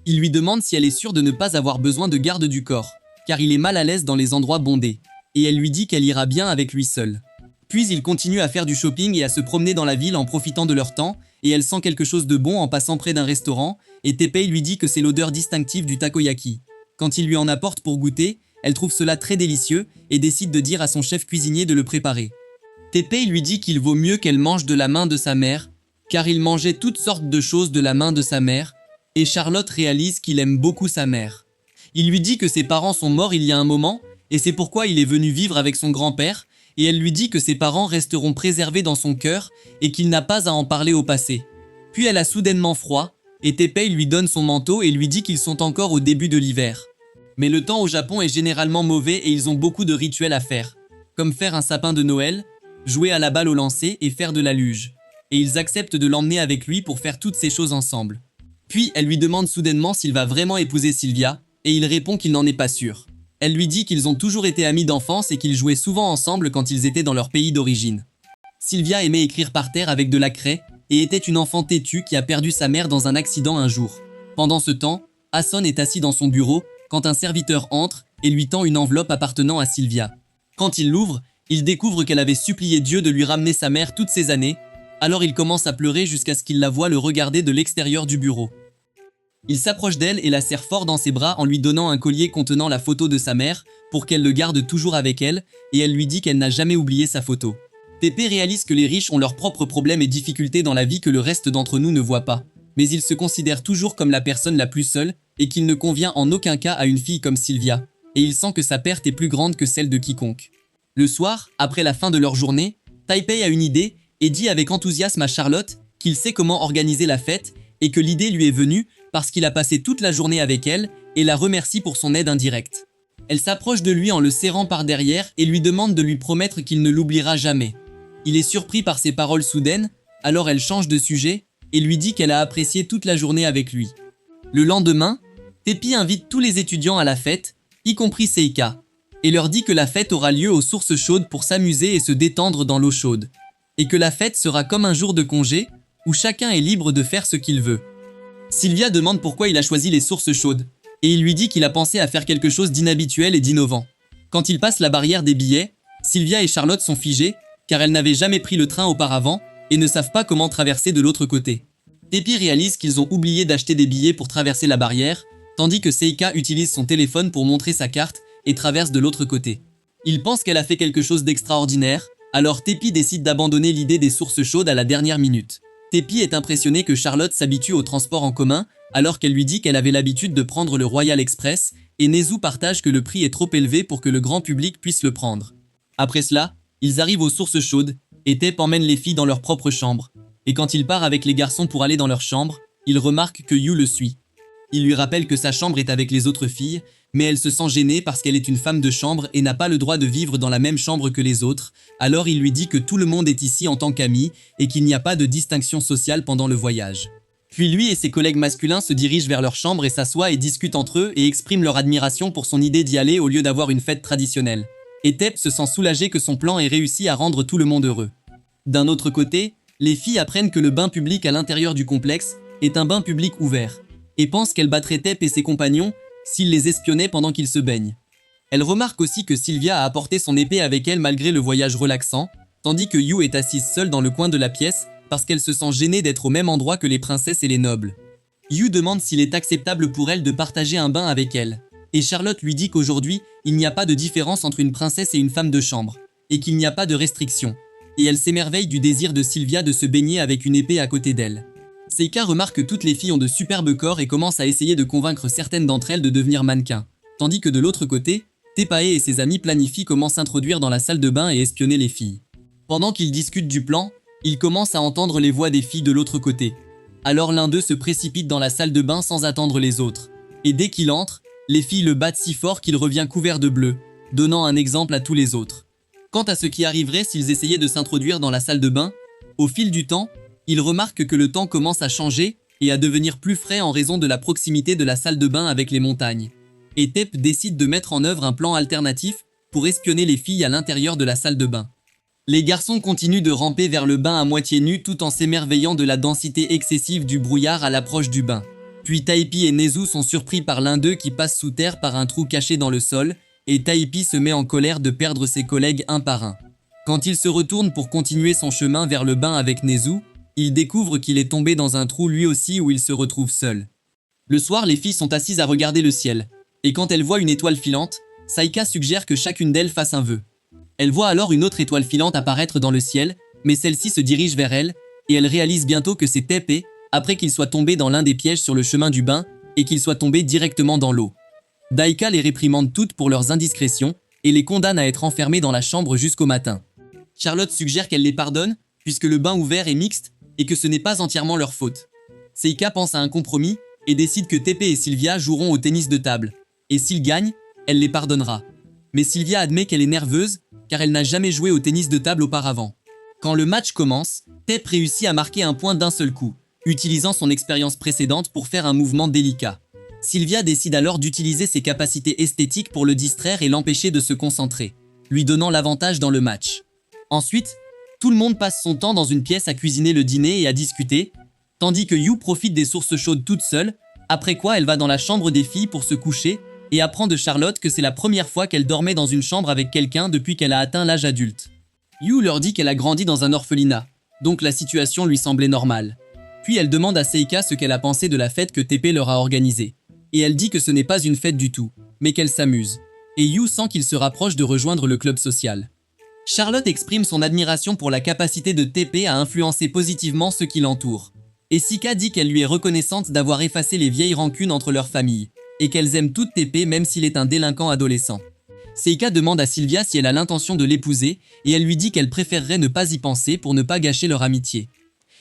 Il lui demande si elle est sûre de ne pas avoir besoin de garde du corps. car il est mal à l'aise dans les endroits bondés, et elle lui dit qu'elle ira bien avec lui seule. Puis ils continuent à faire du shopping et à se promener dans la ville en profitant de leur temps, et elle sent quelque chose de bon en passant près d'un restaurant, et Teppei lui dit que c'est l'odeur distinctive du takoyaki. Quand il lui en apporte pour goûter, elle trouve cela très délicieux et décide de dire à son chef cuisinier de le préparer. Teppei lui dit qu'il vaut mieux qu'elle mange de la main de sa mère, car il mangeait toutes sortes de choses de la main de sa mère, et Charlotte réalise qu'il aime beaucoup sa mère. Il lui dit que ses parents sont morts il y a un moment, et c'est pourquoi il est venu vivre avec son grand-père, et elle lui dit que ses parents resteront préservés dans son cœur et qu'il n'a pas à en parler au passé. Puis elle a soudainement froid, et Teppei lui donne son manteau et lui dit qu'ils sont encore au début de l'hiver. Mais le temps au Japon est généralement mauvais et ils ont beaucoup de rituels à faire, comme faire un sapin de Noël, jouer à la balle au lancer et faire de la luge. Et ils acceptent de l'emmener avec lui pour faire toutes ces choses ensemble. Puis elle lui demande soudainement s'il va vraiment épouser Sylvia, et il répond qu'il n'en est pas sûr. Elle lui dit qu'ils ont toujours été amis d'enfance et qu'ils jouaient souvent ensemble quand ils étaient dans leur pays d'origine. Sylvia aimait écrire par terre avec de la craie et était une enfant têtue qui a perdu sa mère dans un accident un jour. Pendant ce temps, Hasson est assis dans son bureau quand un serviteur entre et lui tend une enveloppe appartenant à Sylvia. Quand il l'ouvre, il découvre qu'elle avait supplié Dieu de lui ramener sa mère toutes ces années, alors il commence à pleurer jusqu'à ce qu'il la voie le regarder de l'extérieur du bureau. Il s'approche d'elle et la serre fort dans ses bras en lui donnant un collier contenant la photo de sa mère pour qu'elle le garde toujours avec elle, et elle lui dit qu'elle n'a jamais oublié sa photo. Teppei réalise que les riches ont leurs propres problèmes et difficultés dans la vie que le reste d'entre nous ne voit pas, mais il se considère toujours comme la personne la plus seule et qu'il ne convient en aucun cas à une fille comme Sylvia, et il sent que sa perte est plus grande que celle de quiconque. Le soir, après la fin de leur journée, Teppei a une idée et dit avec enthousiasme à Charlotte qu'il sait comment organiser la fête et que l'idée lui est venue parce qu'il a passé toute la journée avec elle et la remercie pour son aide indirecte. Elle s'approche de lui en le serrant par derrière et lui demande de lui promettre qu'il ne l'oubliera jamais. Il est surpris par ses paroles soudaines, alors elle change de sujet et lui dit qu'elle a apprécié toute la journée avec lui. Le lendemain, Teppei invite tous les étudiants à la fête, y compris Seika, et leur dit que la fête aura lieu aux sources chaudes pour s'amuser et se détendre dans l'eau chaude, et que la fête sera comme un jour de congé où chacun est libre de faire ce qu'il veut. Sylvia demande pourquoi il a choisi les sources chaudes, et il lui dit qu'il a pensé à faire quelque chose d'inhabituel et d'innovant. Quand il passe la barrière des billets, Sylvia et Charlotte sont figées, car elles n'avaient jamais pris le train auparavant et ne savent pas comment traverser de l'autre côté. Teppei réalise qu'ils ont oublié d'acheter des billets pour traverser la barrière, tandis que Seika utilise son téléphone pour montrer sa carte et traverse de l'autre côté. Il pense qu'elle a fait quelque chose d'extraordinaire, alors Teppei décide d'abandonner l'idée des sources chaudes à la dernière minute. Teppei est impressionné que Charlotte s'habitue au transport en commun, alors qu'elle lui dit qu'elle avait l'habitude de prendre le Royal Express, et Nezu partage que le prix est trop élevé pour que le grand public puisse le prendre. Après cela, ils arrivent aux sources chaudes, et Teppei emmène les filles dans leur propre chambre. Et quand il part avec les garçons pour aller dans leur chambre, il remarque que Yu le suit. Il lui rappelle que sa chambre est avec les autres filles, mais elle se sent gênée parce qu'elle est une femme de chambre et n'a pas le droit de vivre dans la même chambre que les autres, alors il lui dit que tout le monde est ici en tant qu'amis et qu'il n'y a pas de distinction sociale pendant le voyage. Puis lui et ses collègues masculins se dirigent vers leur chambre et s'assoient et discutent entre eux et expriment leur admiration pour son idée d'y aller au lieu d'avoir une fête traditionnelle. Et Teppei se sent soulagé que son plan ait réussi à rendre tout le monde heureux. D'un autre côté, les filles apprennent que le bain public à l'intérieur du complexe est un bain public ouvert, et pensent qu'elle battrait Teppei et ses compagnons s'ils les espionnaient pendant qu'ils se baignent. Elle remarque aussi que Sylvia a apporté son épée avec elle malgré le voyage relaxant, tandis que Yu est assise seule dans le coin de la pièce parce qu'elle se sent gênée d'être au même endroit que les princesses et les nobles. Yu demande s'il est acceptable pour elle de partager un bain avec elle, et Charlotte lui dit qu'aujourd'hui, il n'y a pas de différence entre une princesse et une femme de chambre, et qu'il n'y a pas de restriction, et elle s'émerveille du désir de Sylvia de se baigner avec une épée à côté d'elle. Seika remarque que toutes les filles ont de superbes corps et commence à essayer de convaincre certaines d'entre elles de devenir mannequins, tandis que de l'autre côté, Teppei et ses amis planifient comment s'introduire dans la salle de bain et espionner les filles. Pendant qu'ils discutent du plan, ils commencent à entendre les voix des filles de l'autre côté. Alors l'un d'eux se précipite dans la salle de bain sans attendre les autres, et dès qu'il entre, les filles le battent si fort qu'il revient couvert de bleu, donnant un exemple à tous les autres. Quant à ce qui arriverait s'ils essayaient de s'introduire dans la salle de bain, au fil du temps, ils remarquent que le temps commence à changer et à devenir plus frais en raison de la proximité de la salle de bain avec les montagnes. Et Teppei décide de mettre en œuvre un plan alternatif pour espionner les filles à l'intérieur de la salle de bain. Les garçons continuent de ramper vers le bain à moitié nus tout en s'émerveillant de la densité excessive du brouillard à l'approche du bain. Puis Taepi et Nezu sont surpris par l'un d'eux qui passe sous terre par un trou caché dans le sol, et Taepi se met en colère de perdre ses collègues un par un. Quand il se retourne pour continuer son chemin vers le bain avec Nezu, il découvre qu'il est tombé dans un trou lui aussi où il se retrouve seul. Le soir, les filles sont assises à regarder le ciel, et quand elles voient une étoile filante, Saika suggère que chacune d'elles fasse un vœu. Elle voit alors une autre étoile filante apparaître dans le ciel, mais celle-ci se dirige vers elle, et elle réalise bientôt que c'est Tepe, après qu'il soit tombé dans l'un des pièges sur le chemin du bain, et qu'il soit tombé directement dans l'eau. Daika les réprimande toutes pour leurs indiscrétions, et les condamne à être enfermées dans la chambre jusqu'au matin. Charlotte suggère qu'elle les pardonne, puisque le bain ouvert est mixte, et que ce n'est pas entièrement leur faute. Seika pense à un compromis, et décide que Tepe et Sylvia joueront au tennis de table. Et s'ils gagnent, elle les pardonnera. Mais Sylvia admet qu'elle est nerveuse, car elle n'a jamais joué au tennis de table auparavant. Quand le match commence, Tepe réussit à marquer un point d'un seul coup, utilisant son expérience précédente pour faire un mouvement délicat. Sylvia décide alors d'utiliser ses capacités esthétiques pour le distraire et l'empêcher de se concentrer, lui donnant l'avantage dans le match. Ensuite, tout le monde passe son temps dans une pièce à cuisiner le dîner et à discuter, tandis que Yu profite des sources chaudes toute seule, après quoi elle va dans la chambre des filles pour se coucher et apprend de Charlotte que c'est la première fois qu'elle dormait dans une chambre avec quelqu'un depuis qu'elle a atteint l'âge adulte. Yu leur dit qu'elle a grandi dans un orphelinat, donc la situation lui semblait normale. Puis elle demande à Seika ce qu'elle a pensé de la fête que Tepe leur a organisée. Et elle dit que ce n'est pas une fête du tout, mais qu'elle s'amuse. Et Yu sent qu'il se rapproche de rejoindre le club social. Charlotte exprime son admiration pour la capacité de Tepe à influencer positivement ceux qui l'entourent. Et Sika dit qu'elle lui est reconnaissante d'avoir effacé les vieilles rancunes entre leurs familles, et qu'elles aiment toutes Tepe même s'il est un délinquant adolescent. Seika demande à Sylvia si elle a l'intention de l'épouser, et elle lui dit qu'elle préférerait ne pas y penser pour ne pas gâcher leur amitié.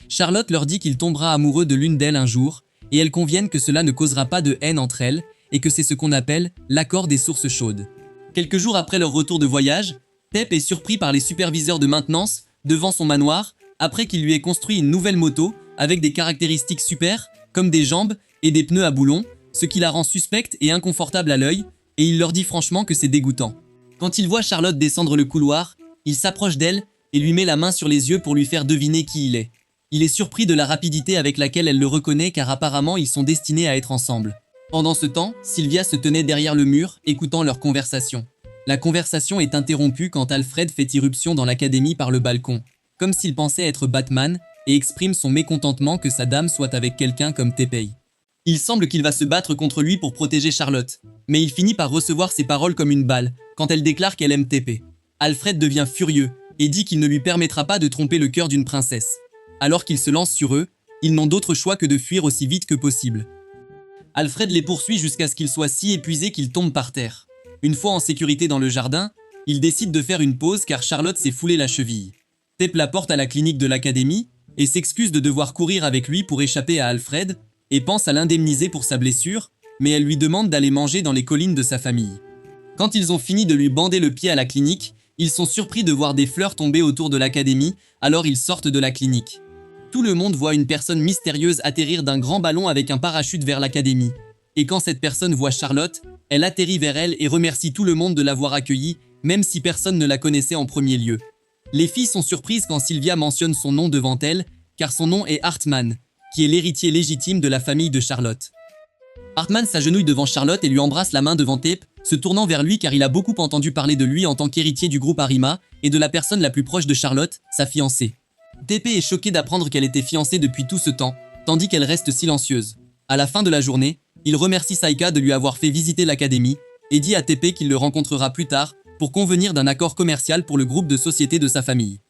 Charlotte leur dit qu'il tombera amoureux de l'une d'elles un jour, et elles conviennent que cela ne causera pas de haine entre elles, et que c'est ce qu'on appelle l'accord des sources chaudes. Quelques jours après leur retour de voyage, Tepe est surpris par les superviseurs de maintenance devant son manoir, après qu'il lui ait construit une nouvelle moto avec des caractéristiques super, comme des jambes et des pneus à boulons, ce qui la rend suspecte et inconfortable à l'œil, et il leur dit franchement que c'est dégoûtant. Quand il voit Charlotte descendre le couloir, il s'approche d'elle et lui met la main sur les yeux pour lui faire deviner qui il est. Il est surpris de la rapidité avec laquelle elle le reconnaît car apparemment ils sont destinés à être ensemble. Pendant ce temps, Sylvia se tenait derrière le mur, écoutant leur conversation. La conversation est interrompue quand Alfred fait irruption dans l'académie par le balcon, comme s'il pensait être Batman, et exprime son mécontentement que sa dame soit avec quelqu'un comme Tepe. Il semble qu'il va se battre contre lui pour protéger Charlotte, mais il finit par recevoir ses paroles comme une balle quand elle déclare qu'elle aime Tepe. Alfred devient furieux et dit qu'il ne lui permettra pas de tromper le cœur d'une princesse. Alors qu'il se lance sur eux, ils n'ont d'autre choix que de fuir aussi vite que possible. Alfred les poursuit jusqu'à ce qu'ils soient si épuisés qu'ils tombent par terre. Une fois en sécurité dans le jardin, il décide de faire une pause car Charlotte s'est foulée la cheville. Tepe la porte à la clinique de l'académie et s'excuse de devoir courir avec lui pour échapper à Alfred et pense à l'indemniser pour sa blessure, mais elle lui demande d'aller manger dans les collines de sa famille. Quand ils ont fini de lui bander le pied à la clinique, ils sont surpris de voir des fleurs tomber autour de l'académie, alors ils sortent de la clinique. Tout le monde voit une personne mystérieuse atterrir d'un grand ballon avec un parachute vers l'académie. Et quand cette personne voit Charlotte, elle atterrit vers elle et remercie tout le monde de l'avoir accueillie, même si personne ne la connaissait en premier lieu. Les filles sont surprises quand Sylvia mentionne son nom devant elle, car son nom est Hartman, qui est l'héritier légitime de la famille de Charlotte. Hartman s'agenouille devant Charlotte et lui embrasse la main devant Tepe, se tournant vers lui car il a beaucoup entendu parler de lui en tant qu'héritier du groupe Arima et de la personne la plus proche de Charlotte, sa fiancée. Tepe est choquée d'apprendre qu'elle était fiancée depuis tout ce temps, tandis qu'elle reste silencieuse. À la fin de la journée, il remercie Saika de lui avoir fait visiter l'académie et dit à Tepe qu'il le rencontrera plus tard pour convenir d'un accord commercial pour le groupe de société de sa famille.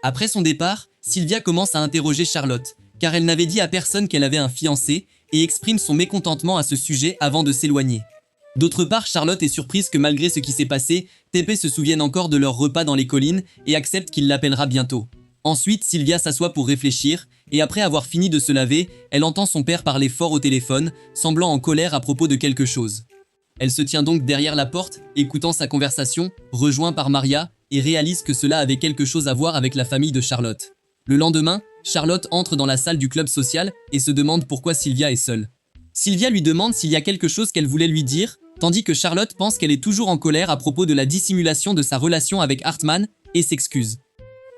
Après son départ, Sylvia commence à interroger Charlotte, car elle n'avait dit à personne qu'elle avait un fiancé et exprime son mécontentement à ce sujet avant de s'éloigner. D'autre part, Charlotte est surprise que malgré ce qui s'est passé, Tepe se souvienne encore de leur repas dans les collines et accepte qu'il l'appellera bientôt. Ensuite, Sylvia s'assoit pour réfléchir, et après avoir fini de se laver, elle entend son père parler fort au téléphone, semblant en colère à propos de quelque chose. Elle se tient donc derrière la porte, écoutant sa conversation, rejoint par Maria, et réalise que cela avait quelque chose à voir avec la famille de Charlotte. Le lendemain, Charlotte entre dans la salle du club social et se demande pourquoi Sylvia est seule. Sylvia lui demande s'il y a quelque chose qu'elle voulait lui dire, tandis que Charlotte pense qu'elle est toujours en colère à propos de la dissimulation de sa relation avec Hartman et s'excuse.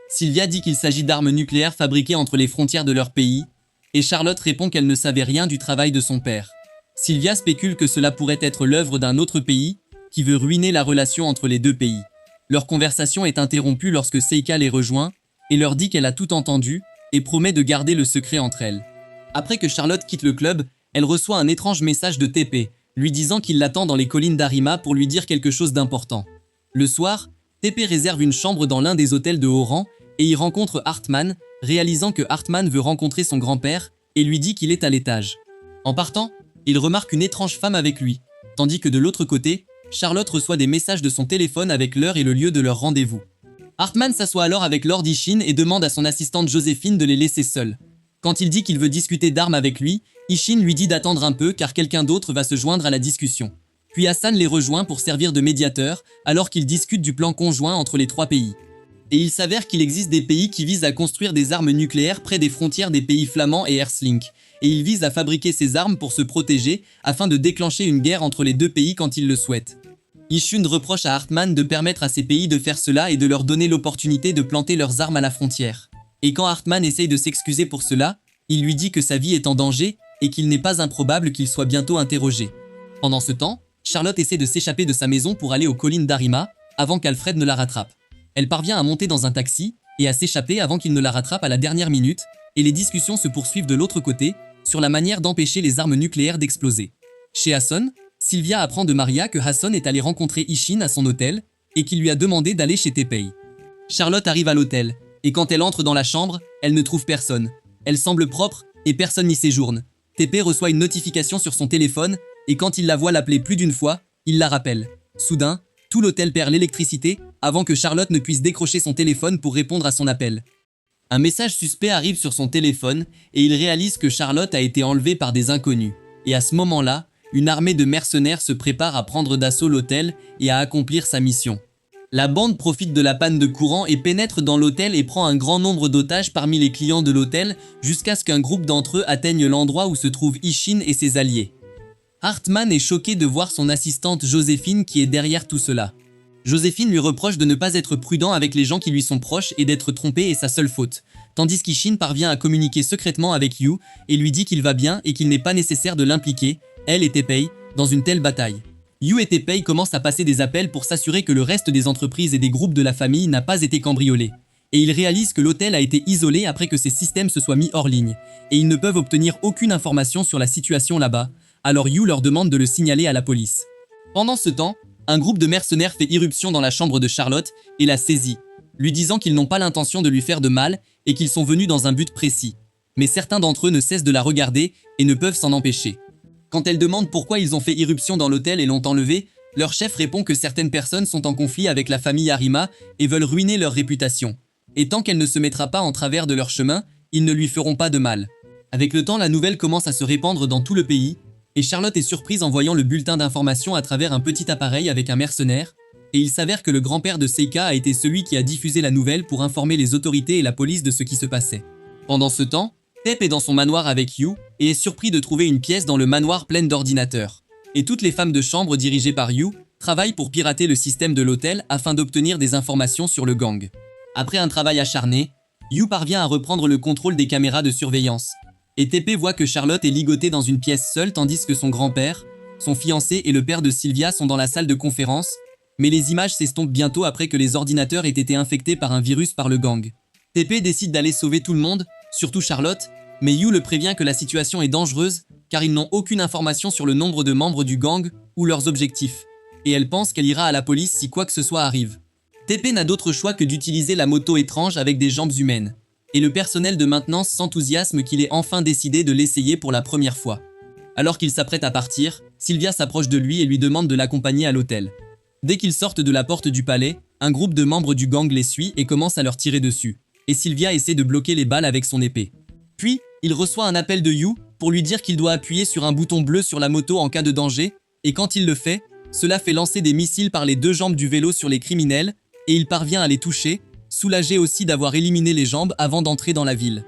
Sylvia dit qu'il s'agit d'armes nucléaires fabriquées entre les frontières de leur pays, et Charlotte répond qu'elle ne savait rien du travail de son père. Sylvia spécule que cela pourrait être l'œuvre d'un autre pays qui veut ruiner la relation entre les deux pays. Leur conversation est interrompue lorsque Seika les rejoint et leur dit qu'elle a tout entendu et promet de garder le secret entre elles. Après que Charlotte quitte le club, elle reçoit un étrange message de TP, lui disant qu'il l'attend dans les collines d'Arima pour lui dire quelque chose d'important. Le soir, TP réserve une chambre dans l'un des hôtels de haut rang et y rencontre Hartman, réalisant que Hartman veut rencontrer son grand-père et lui dit qu'il est à l'étage. En partant, il remarque une étrange femme avec lui, tandis que de l'autre côté, Charlotte reçoit des messages de son téléphone avec l'heure et le lieu de leur rendez-vous. Hartman s'assoit alors avec Lord Ishin et demande à son assistante Joséphine de les laisser seuls. Quand il dit qu'il veut discuter d'armes avec lui, Ishin lui dit d'attendre un peu car quelqu'un d'autre va se joindre à la discussion. Puis Hassan les rejoint pour servir de médiateur alors qu'ils discutent du plan conjoint entre les trois pays. Et il s'avère qu'il existe des pays qui visent à construire des armes nucléaires près des frontières des pays flamands et Earthlink, et ils visent à fabriquer ces armes pour se protéger afin de déclencher une guerre entre les deux pays quand ils le souhaitent. Ishun reproche à Hartman de permettre à ces pays de faire cela et de leur donner l'opportunité de planter leurs armes à la frontière. Et quand Hartman essaye de s'excuser pour cela, il lui dit que sa vie est en danger et qu'il n'est pas improbable qu'il soit bientôt interrogé. Pendant ce temps, Charlotte essaie de s'échapper de sa maison pour aller aux collines d'Arima avant qu'Alfred ne la rattrape. Elle parvient à monter dans un taxi et à s'échapper avant qu'il ne la rattrape à la dernière minute, et les discussions se poursuivent de l'autre côté sur la manière d'empêcher les armes nucléaires d'exploser. Chez Hasson, Sylvia apprend de Maria que Hasson est allé rencontrer Ishin à son hôtel et qu'il lui a demandé d'aller chez Tepei. Charlotte arrive à l'hôtel, et quand elle entre dans la chambre, elle ne trouve personne. Elle semble propre et personne n'y séjourne. Tepei reçoit une notification sur son téléphone et quand il la voit l'appeler plus d'une fois, il la rappelle. Soudain, tout l'hôtel perd l'électricité avant que Charlotte ne puisse décrocher son téléphone pour répondre à son appel. Un message suspect arrive sur son téléphone et il réalise que Charlotte a été enlevée par des inconnus. Et à ce moment-là, une armée de mercenaires se prépare à prendre d'assaut l'hôtel et à accomplir sa mission. La bande profite de la panne de courant et pénètre dans l'hôtel et prend un grand nombre d'otages parmi les clients de l'hôtel jusqu'à ce qu'un groupe d'entre eux atteigne l'endroit où se trouvent Ishin et ses alliés. Hartman est choqué de voir son assistante Joséphine qui est derrière tout cela. Joséphine lui reproche de ne pas être prudent avec les gens qui lui sont proches et d'être trompé est sa seule faute, tandis qu'Ishin parvient à communiquer secrètement avec Yu et lui dit qu'il va bien et qu'il n'est pas nécessaire de l'impliquer, elle et Tepei, dans une telle bataille. Yu et Tepei commencent à passer des appels pour s'assurer que le reste des entreprises et des groupes de la famille n'a pas été cambriolé. Et ils réalisent que l'hôtel a été isolé après que ces systèmes se soient mis hors ligne, et ils ne peuvent obtenir aucune information sur la situation là-bas, alors Yu leur demande de le signaler à la police. Pendant ce temps, un groupe de mercenaires fait irruption dans la chambre de Charlotte et la saisit, lui disant qu'ils n'ont pas l'intention de lui faire de mal et qu'ils sont venus dans un but précis. Mais certains d'entre eux ne cessent de la regarder et ne peuvent s'en empêcher. Quand elle demande pourquoi ils ont fait irruption dans l'hôtel et l'ont enlevé, leur chef répond que certaines personnes sont en conflit avec la famille Arima et veulent ruiner leur réputation. Et tant qu'elle ne se mettra pas en travers de leur chemin, ils ne lui feront pas de mal. Avec le temps, la nouvelle commence à se répandre dans tout le pays, et Charlotte est surprise en voyant le bulletin d'information à travers un petit appareil avec un mercenaire, et il s'avère que le grand-père de Seika a été celui qui a diffusé la nouvelle pour informer les autorités et la police de ce qui se passait. Pendant ce temps, Tep est dans son manoir avec Yu et est surpris de trouver une pièce dans le manoir pleine d'ordinateurs. Et toutes les femmes de chambre dirigées par Yu travaillent pour pirater le système de l'hôtel afin d'obtenir des informations sur le gang. Après un travail acharné, Yu parvient à reprendre le contrôle des caméras de surveillance. Et Tepei voit que Charlotte est ligotée dans une pièce seule tandis que son grand-père, son fiancé et le père de Sylvia sont dans la salle de conférence, mais les images s'estompent bientôt après que les ordinateurs aient été infectés par un virus par le gang. Tepei décide d'aller sauver tout le monde, surtout Charlotte, mais Yu le prévient que la situation est dangereuse car ils n'ont aucune information sur le nombre de membres du gang ou leurs objectifs, et elle pense qu'elle ira à la police si quoi que ce soit arrive. Tepei n'a d'autre choix que d'utiliser la moto étrange avec des jambes humaines. Et le personnel de maintenance s'enthousiasme qu'il ait enfin décidé de l'essayer pour la première fois. Alors qu'il s'apprête à partir, Sylvia s'approche de lui et lui demande de l'accompagner à l'hôtel. Dès qu'ils sortent de la porte du palais, un groupe de membres du gang les suit et commence à leur tirer dessus. Et Sylvia essaie de bloquer les balles avec son épée. Puis, il reçoit un appel de Yu pour lui dire qu'il doit appuyer sur un bouton bleu sur la moto en cas de danger, et quand il le fait, cela fait lancer des missiles par les deux jambes du vélo sur les criminels, et il parvient à les toucher, soulagé aussi d'avoir éliminé les jambes avant d'entrer dans la ville.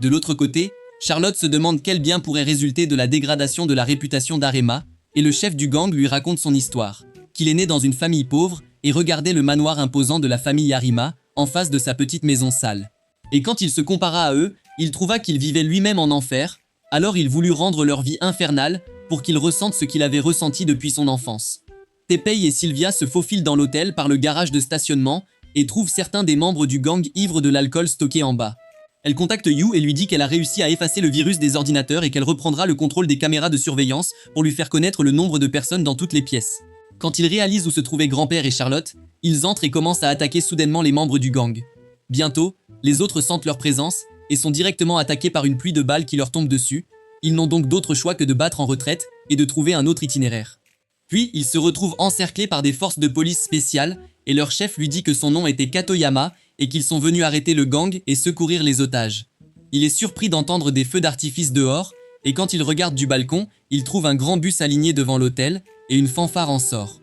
De l'autre côté, Charlotte se demande quel bien pourrait résulter de la dégradation de la réputation d'Arema, et le chef du gang lui raconte son histoire, qu'il est né dans une famille pauvre et regardait le manoir imposant de la famille Arima en face de sa petite maison sale. Et quand il se compara à eux, Il trouva qu'il vivait lui-même en enfer, alors il voulut rendre leur vie infernale pour qu'il ressente ce qu'il avait ressenti depuis son enfance. Teppei et Sylvia se faufilent dans l'hôtel par le garage de stationnement et trouvent certains des membres du gang ivres de l'alcool stocké en bas. Elle contacte Yu et lui dit qu'elle a réussi à effacer le virus des ordinateurs et qu'elle reprendra le contrôle des caméras de surveillance pour lui faire connaître le nombre de personnes dans toutes les pièces. Quand ils réalisent où se trouvaient Grand-Père et Charlotte, ils entrent et commencent à attaquer soudainement les membres du gang. Bientôt, les autres sentent leur présence et sont directement attaqués par une pluie de balles qui leur tombe dessus. Ils n'ont donc d'autre choix que de battre en retraite et de trouver un autre itinéraire. Puis, ils se retrouvent encerclés par des forces de police spéciales et leur chef lui dit que son nom était Katoyama et qu'ils sont venus arrêter le gang et secourir les otages. Il est surpris d'entendre des feux d'artifice dehors et quand il regarde du balcon, il trouve un grand bus aligné devant l'hôtel et une fanfare en sort.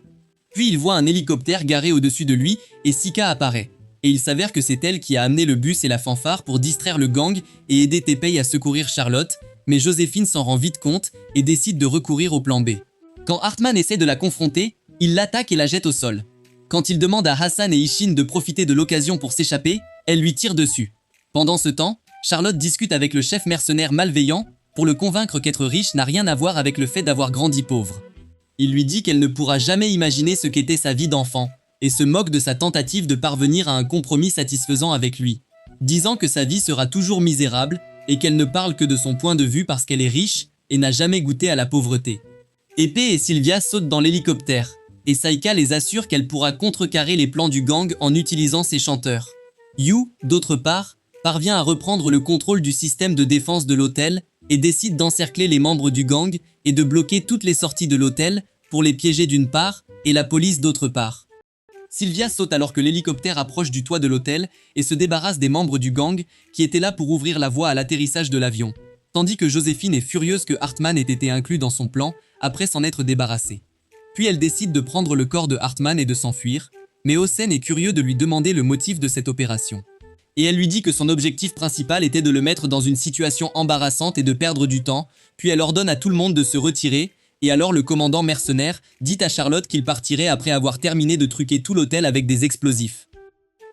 Puis il voit un hélicoptère garé au-dessus de lui et Sika apparaît. Et il s'avère que c'est elle qui a amené le bus et la fanfare pour distraire le gang et aider Teppei à secourir Charlotte, mais Joséphine s'en rend vite compte et décide de recourir au plan B. Quand Hartman essaie de la confronter, il l'attaque et la jette au sol. Quand il demande à Hassan et Ishin de profiter de l'occasion pour s'échapper, elle lui tire dessus. Pendant ce temps, Charlotte discute avec le chef mercenaire malveillant pour le convaincre qu'être riche n'a rien à voir avec le fait d'avoir grandi pauvre. Il lui dit qu'elle ne pourra jamais imaginer ce qu'était sa vie d'enfant et se moque de sa tentative de parvenir à un compromis satisfaisant avec lui, disant que sa vie sera toujours misérable et qu'elle ne parle que de son point de vue parce qu'elle est riche et n'a jamais goûté à la pauvreté. Épée et Sylvia sautent dans l'hélicoptère et Saika les assure qu'elle pourra contrecarrer les plans du gang en utilisant ses chanteurs. Yu, d'autre part, parvient à reprendre le contrôle du système de défense de l'hôtel et décide d'encercler les membres du gang et de bloquer toutes les sorties de l'hôtel pour les piéger d'une part et la police d'autre part. Sylvia saute alors que l'hélicoptère approche du toit de l'hôtel et se débarrasse des membres du gang qui étaient là pour ouvrir la voie à l'atterrissage de l'avion, tandis que Joséphine est furieuse que Hartman ait été inclus dans son plan après s'en être débarrassé. Puis elle décide de prendre le corps de Hartman et de s'enfuir, mais Osen est curieux de lui demander le motif de cette opération. Et elle lui dit que son objectif principal était de le mettre dans une situation embarrassante et de perdre du temps, puis elle ordonne à tout le monde de se retirer, et alors le commandant mercenaire dit à Charlotte qu'il partirait après avoir terminé de truquer tout l'hôtel avec des explosifs.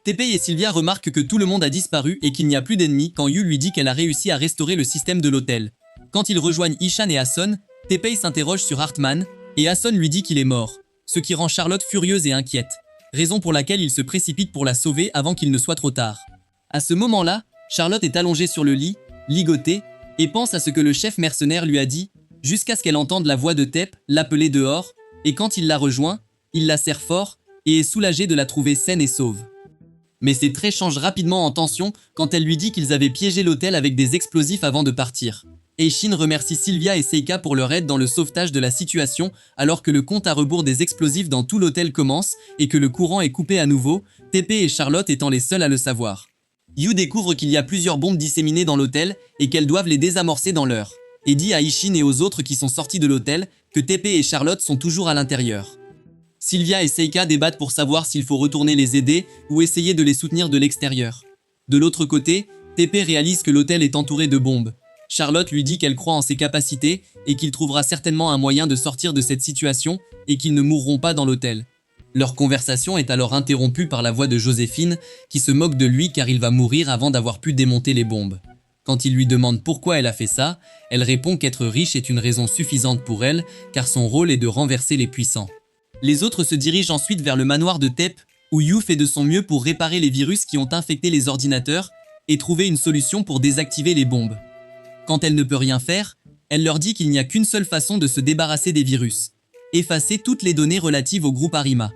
Teppei et Sylvia remarquent que tout le monde a disparu et qu'il n'y a plus d'ennemis quand Yu lui dit qu'elle a réussi à restaurer le système de l'hôtel. Quand ils rejoignent Ishan et Hassan, Teppei s'interroge sur Hartman, et Hassan lui dit qu'il est mort, ce qui rend Charlotte furieuse et inquiète, raison pour laquelle il se précipite pour la sauver avant qu'il ne soit trop tard. À ce moment-là, Charlotte est allongée sur le lit, ligotée, et pense à ce que le chef mercenaire lui a dit, jusqu'à ce qu'elle entende la voix de Tepp l'appeler dehors, et quand il la rejoint, il la serre fort et est soulagé de la trouver saine et sauve. Mais ses traits changent rapidement en tension quand elle lui dit qu'ils avaient piégé l'hôtel avec des explosifs avant de partir. Eishin remercie Sylvia et Seika pour leur aide dans le sauvetage de la situation alors que le compte à rebours des explosifs dans tout l'hôtel commence et que le courant est coupé à nouveau, Teppei et Charlotte étant les seuls à le savoir. Yu découvre qu'il y a plusieurs bombes disséminées dans l'hôtel et qu'elles doivent les désamorcer dans l'heure, et dit à Ishin et aux autres qui sont sortis de l'hôtel que Teppei et Charlotte sont toujours à l'intérieur. Sylvia et Seika débattent pour savoir s'il faut retourner les aider ou essayer de les soutenir de l'extérieur. De l'autre côté, Teppei réalise que l'hôtel est entouré de bombes. Charlotte lui dit qu'elle croit en ses capacités et qu'il trouvera certainement un moyen de sortir de cette situation et qu'ils ne mourront pas dans l'hôtel. Leur conversation est alors interrompue par la voix de Joséphine qui se moque de lui car il va mourir avant d'avoir pu démonter les bombes. Quand il lui demande pourquoi elle a fait ça, elle répond qu'être riche est une raison suffisante pour elle car son rôle est de renverser les puissants. Les autres se dirigent ensuite vers le manoir de Tepp où Yu fait de son mieux pour réparer les virus qui ont infecté les ordinateurs et trouver une solution pour désactiver les bombes. Quand elle ne peut rien faire, elle leur dit qu'il n'y a qu'une seule façon de se débarrasser des virus. Effacer toutes les données relatives au groupe Arima.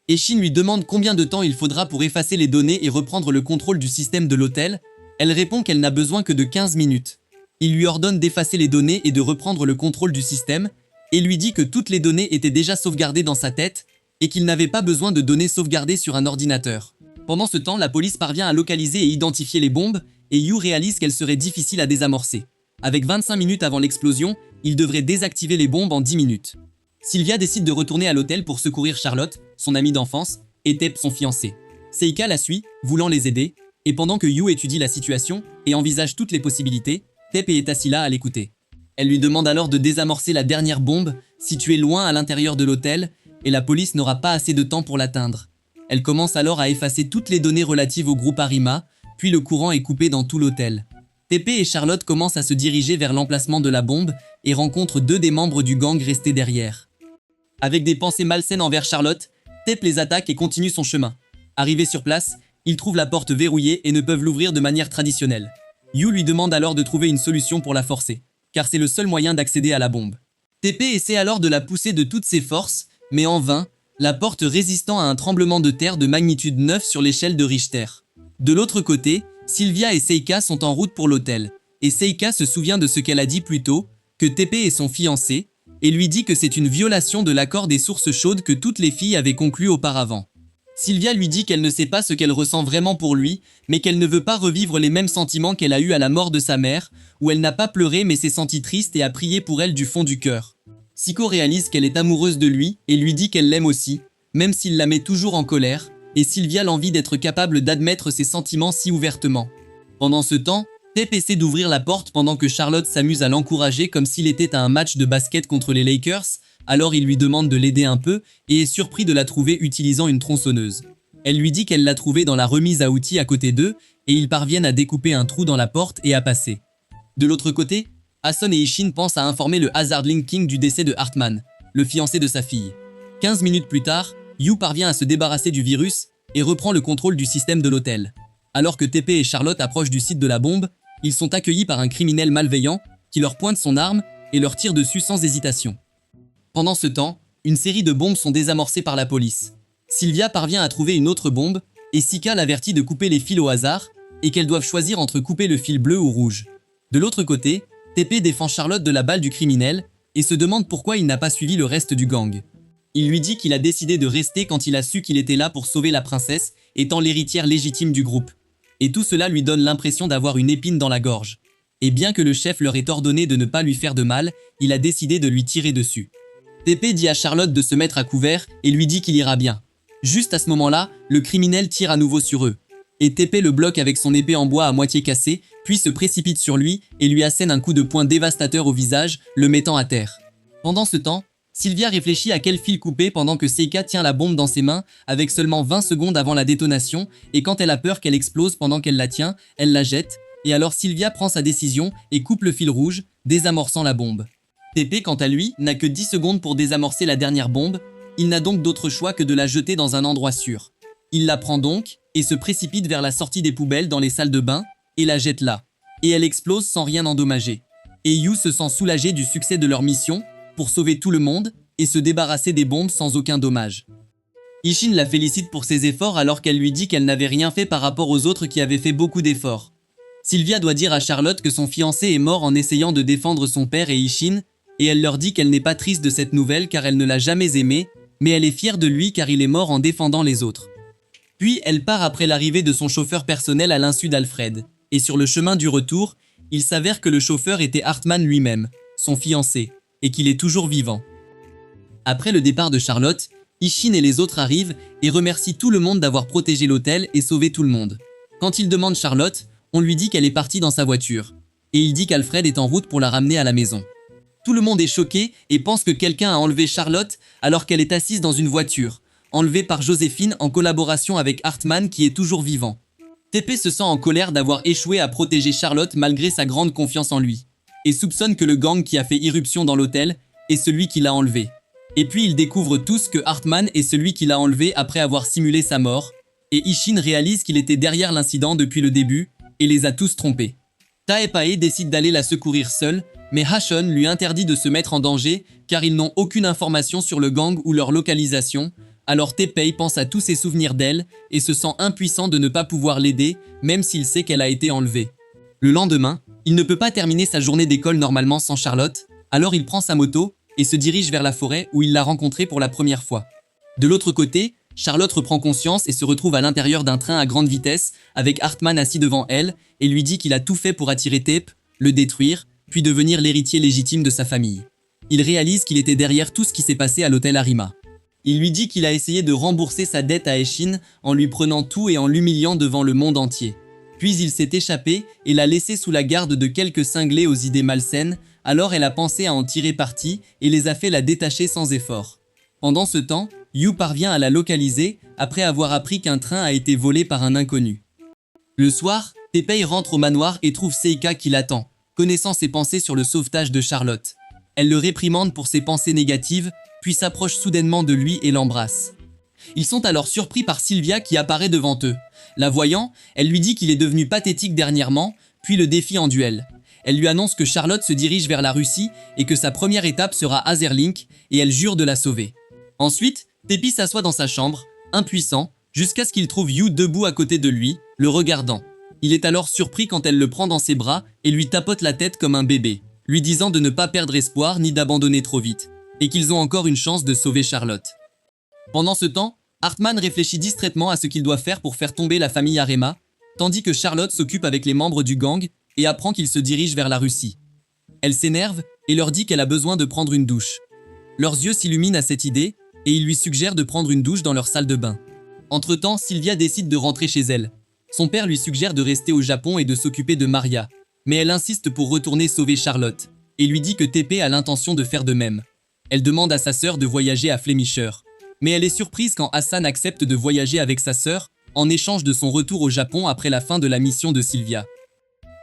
Eishin lui demande combien de temps il faudra pour effacer les données et reprendre le contrôle du système de l'hôtel. Elle répond qu'elle n'a besoin que de 15 minutes. Il lui ordonne d'effacer les données et de reprendre le contrôle du système, et lui dit que toutes les données étaient déjà sauvegardées dans sa tête, et qu'il n'avait pas besoin de données sauvegardées sur un ordinateur. Pendant ce temps, la police parvient à localiser et identifier les bombes, et Yu réalise qu'elles seraient difficiles à désamorcer. Avec 25 minutes avant l'explosion, il devrait désactiver les bombes en 10 minutes. Sylvia décide de retourner à l'hôtel pour secourir Charlotte, son amie d'enfance, et Tepp, son fiancé. Seika la suit, voulant les aider, et pendant que Yu étudie la situation et envisage toutes les possibilités, Tepp est assis là à l'écouter. Elle lui demande alors de désamorcer la dernière bombe, située loin à l'intérieur de l'hôtel, et la police n'aura pas assez de temps pour l'atteindre. Elle commence alors à effacer toutes les données relatives au groupe Arima, puis le courant est coupé dans tout l'hôtel. TP et Charlotte commencent à se diriger vers l'emplacement de la bombe et rencontrent deux des membres du gang restés derrière. Avec des pensées malsaines envers Charlotte, TP les attaque et continue son chemin. Arrivé sur place, ils trouvent la porte verrouillée et ne peuvent l'ouvrir de manière traditionnelle. Yu lui demande alors de trouver une solution pour la forcer, car c'est le seul moyen d'accéder à la bombe. TP essaie alors de la pousser de toutes ses forces, mais en vain, la porte résistant à un tremblement de terre de magnitude 9 sur l'échelle de Richter. De l'autre côté, Sylvia et Seika sont en route pour l'hôtel, et Seika se souvient de ce qu'elle a dit plus tôt, que TP est son fiancé, et lui dit que c'est une violation de l'accord des sources chaudes que toutes les filles avaient conclu auparavant. Sylvia lui dit qu'elle ne sait pas ce qu'elle ressent vraiment pour lui, mais qu'elle ne veut pas revivre les mêmes sentiments qu'elle a eus à la mort de sa mère, où elle n'a pas pleuré mais s'est sentie triste et a prié pour elle du fond du cœur. Siko réalise qu'elle est amoureuse de lui et lui dit qu'elle l'aime aussi, même s'il la met toujours en colère, et Sylvia l'envie d'être capable d'admettre ses sentiments si ouvertement. Pendant ce temps, Tep essaie d'ouvrir la porte pendant que Charlotte s'amuse à l'encourager comme s'il était à un match de basket contre les Lakers, alors il lui demande de l'aider un peu et est surpris de la trouver utilisant une tronçonneuse. Elle lui dit qu'elle l'a trouvée dans la remise à outils à côté d'eux et ils parviennent à découper un trou dans la porte et à passer. De l'autre côté, Hason et Ishin pensent à informer le Hazardling King du décès de Hartman, le fiancé de sa fille. 15 minutes plus tard, Yu parvient à se débarrasser du virus et reprend le contrôle du système de l'hôtel. Alors que TP et Charlotte approchent du site de la bombe, ils sont accueillis par un criminel malveillant qui leur pointe son arme et leur tire dessus sans hésitation. Pendant ce temps, une série de bombes sont désamorcées par la police. Sylvia parvient à trouver une autre bombe et Sika l'avertit de couper les fils au hasard et qu'elles doivent choisir entre couper le fil bleu ou rouge. De l'autre côté, TP défend Charlotte de la balle du criminel et se demande pourquoi il n'a pas suivi le reste du gang. Il lui dit qu'il a décidé de rester quand il a su qu'il était là pour sauver la princesse, étant l'héritière légitime du groupe. Et tout cela lui donne l'impression d'avoir une épine dans la gorge. Et bien que le chef leur ait ordonné de ne pas lui faire de mal, il a décidé de lui tirer dessus. TP dit à Charlotte de se mettre à couvert et lui dit qu'il ira bien. Juste à ce moment-là, le criminel tire à nouveau sur eux. Et TP le bloque avec son épée en bois à moitié cassée, puis se précipite sur lui et lui assène un coup de poing dévastateur au visage, le mettant à terre. Pendant ce temps, Sylvia réfléchit à quel fil couper pendant que Seika tient la bombe dans ses mains avec seulement 20 secondes avant la détonation et quand elle a peur qu'elle explose pendant qu'elle la tient, elle la jette et alors Sylvia prend sa décision et coupe le fil rouge, désamorçant la bombe. TP quant à lui n'a que 10 secondes pour désamorcer la dernière bombe, il n'a donc d'autre choix que de la jeter dans un endroit sûr. Il la prend donc et se précipite vers la sortie des poubelles dans les salles de bain et la jette là. Et elle explose sans rien endommager. Et Yu se sent soulagé du succès de leur mission pour sauver tout le monde et se débarrasser des bombes sans aucun dommage. Ishin la félicite pour ses efforts alors qu'elle lui dit qu'elle n'avait rien fait par rapport aux autres qui avaient fait beaucoup d'efforts. Sylvia doit dire à Charlotte que son fiancé est mort en essayant de défendre son père et Ishin, et elle leur dit qu'elle n'est pas triste de cette nouvelle car elle ne l'a jamais aimé, mais elle est fière de lui car il est mort en défendant les autres. Puis elle part après l'arrivée de son chauffeur personnel à l'insu d'Alfred, et sur le chemin du retour, il s'avère que le chauffeur était Hartman lui-même, son fiancé, et qu'il est toujours vivant. Après le départ de Charlotte, Ishin et les autres arrivent et remercient tout le monde d'avoir protégé l'hôtel et sauvé tout le monde. Quand il demande Charlotte, on lui dit qu'elle est partie dans sa voiture, et il dit qu'Alfred est en route pour la ramener à la maison. Tout le monde est choqué et pense que quelqu'un a enlevé Charlotte alors qu'elle est assise dans une voiture, enlevée par Joséphine en collaboration avec Hartman qui est toujours vivant. TP se sent en colère d'avoir échoué à protéger Charlotte malgré sa grande confiance en lui, et soupçonne que le gang qui a fait irruption dans l'hôtel est celui qui l'a enlevé. Et puis ils découvrent tous que Hartman est celui qui l'a enlevé après avoir simulé sa mort, et Ishin réalise qu'il était derrière l'incident depuis le début et les a tous trompés. Taepae décide d'aller la secourir seule, mais Hason lui interdit de se mettre en danger car ils n'ont aucune information sur le gang ou leur localisation, alors Taepae pense à tous ses souvenirs d'elle et se sent impuissant de ne pas pouvoir l'aider même s'il sait qu'elle a été enlevée. Le lendemain, il ne peut pas terminer sa journée d'école normalement sans Charlotte, alors il prend sa moto et se dirige vers la forêt où il l'a rencontrée pour la première fois. De l'autre côté, Charlotte reprend conscience et se retrouve à l'intérieur d'un train à grande vitesse avec Hartman assis devant elle et lui dit qu'il a tout fait pour attirer Tape, le détruire, puis devenir l'héritier légitime de sa famille. Il réalise qu'il était derrière tout ce qui s'est passé à l'hôtel Arima. Il lui dit qu'il a essayé de rembourser sa dette à Ishin en lui prenant tout et en l'humiliant devant le monde entier. Puis il s'est échappé et l'a laissé sous la garde de quelques cinglés aux idées malsaines, alors elle a pensé à en tirer parti et les a fait la détacher sans effort. Pendant ce temps, Yu parvient à la localiser après avoir appris qu'un train a été volé par un inconnu. Le soir, Teppei rentre au manoir et trouve Seika qui l'attend, connaissant ses pensées sur le sauvetage de Charlotte. Elle le réprimande pour ses pensées négatives, puis s'approche soudainement de lui et l'embrasse. Ils sont alors surpris par Sylvia qui apparaît devant eux. La voyant, elle lui dit qu'il est devenu pathétique dernièrement, puis le défie en duel. Elle lui annonce que Charlotte se dirige vers la Russie et que sa première étape sera Azerlink, et elle jure de la sauver. Ensuite, Teppei s'assoit dans sa chambre, impuissant, jusqu'à ce qu'il trouve Yu debout à côté de lui, le regardant. Il est alors surpris quand elle le prend dans ses bras et lui tapote la tête comme un bébé, lui disant de ne pas perdre espoir ni d'abandonner trop vite, et qu'ils ont encore une chance de sauver Charlotte. Pendant ce temps, Hartman réfléchit distraitement à ce qu'il doit faire pour faire tomber la famille Arema, tandis que Charlotte s'occupe avec les membres du gang et apprend qu'il se dirige vers la Russie. Elle s'énerve et leur dit qu'elle a besoin de prendre une douche. Leurs yeux s'illuminent à cette idée et ils lui suggèrent de prendre une douche dans leur salle de bain. Entre-temps, Sylvia décide de rentrer chez elle. Son père lui suggère de rester au Japon et de s'occuper de Maria, mais elle insiste pour retourner sauver Charlotte et lui dit que Teppei a l'intention de faire de même. Elle demande à sa sœur de voyager à Flemicher, mais elle est surprise quand Hassan accepte de voyager avec sa sœur en échange de son retour au Japon après la fin de la mission de Sylvia.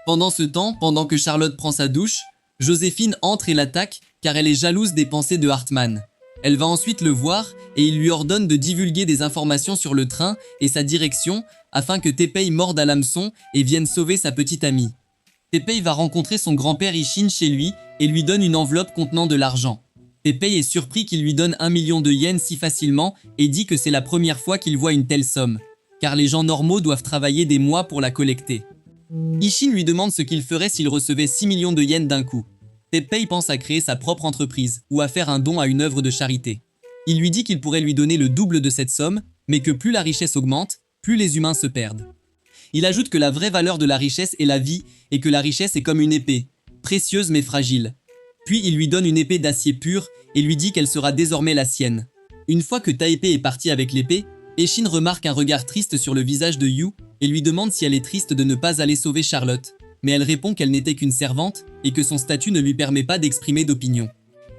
Pendant ce temps, pendant que Charlotte prend sa douche, Joséphine entre et l'attaque car elle est jalouse des pensées de Hartman. Elle va ensuite le voir et il lui ordonne de divulguer des informations sur le train et sa direction afin que Teppei morde à l'hameçon et vienne sauver sa petite amie. Teppei va rencontrer son grand-père Ishin chez lui et lui donne une enveloppe contenant de l'argent. Teppei est surpris qu'il lui donne 1 million de yens si facilement et dit que c'est la première fois qu'il voit une telle somme, car les gens normaux doivent travailler des mois pour la collecter. Ishin lui demande ce qu'il ferait s'il recevait 6 millions de yens d'un coup. Teppei pense à créer sa propre entreprise ou à faire un don à une œuvre de charité. Il lui dit qu'il pourrait lui donner le double de cette somme, mais que plus la richesse augmente, plus les humains se perdent. Il ajoute que la vraie valeur de la richesse est la vie et que la richesse est comme une épée, précieuse mais fragile. Puis il lui donne une épée d'acier pur et lui dit qu'elle sera désormais la sienne. Une fois que Teppei est parti avec l'épée, Ishin remarque un regard triste sur le visage de Yu et lui demande si elle est triste de ne pas aller sauver Charlotte. Mais elle répond qu'elle n'était qu'une servante et que son statut ne lui permet pas d'exprimer d'opinion.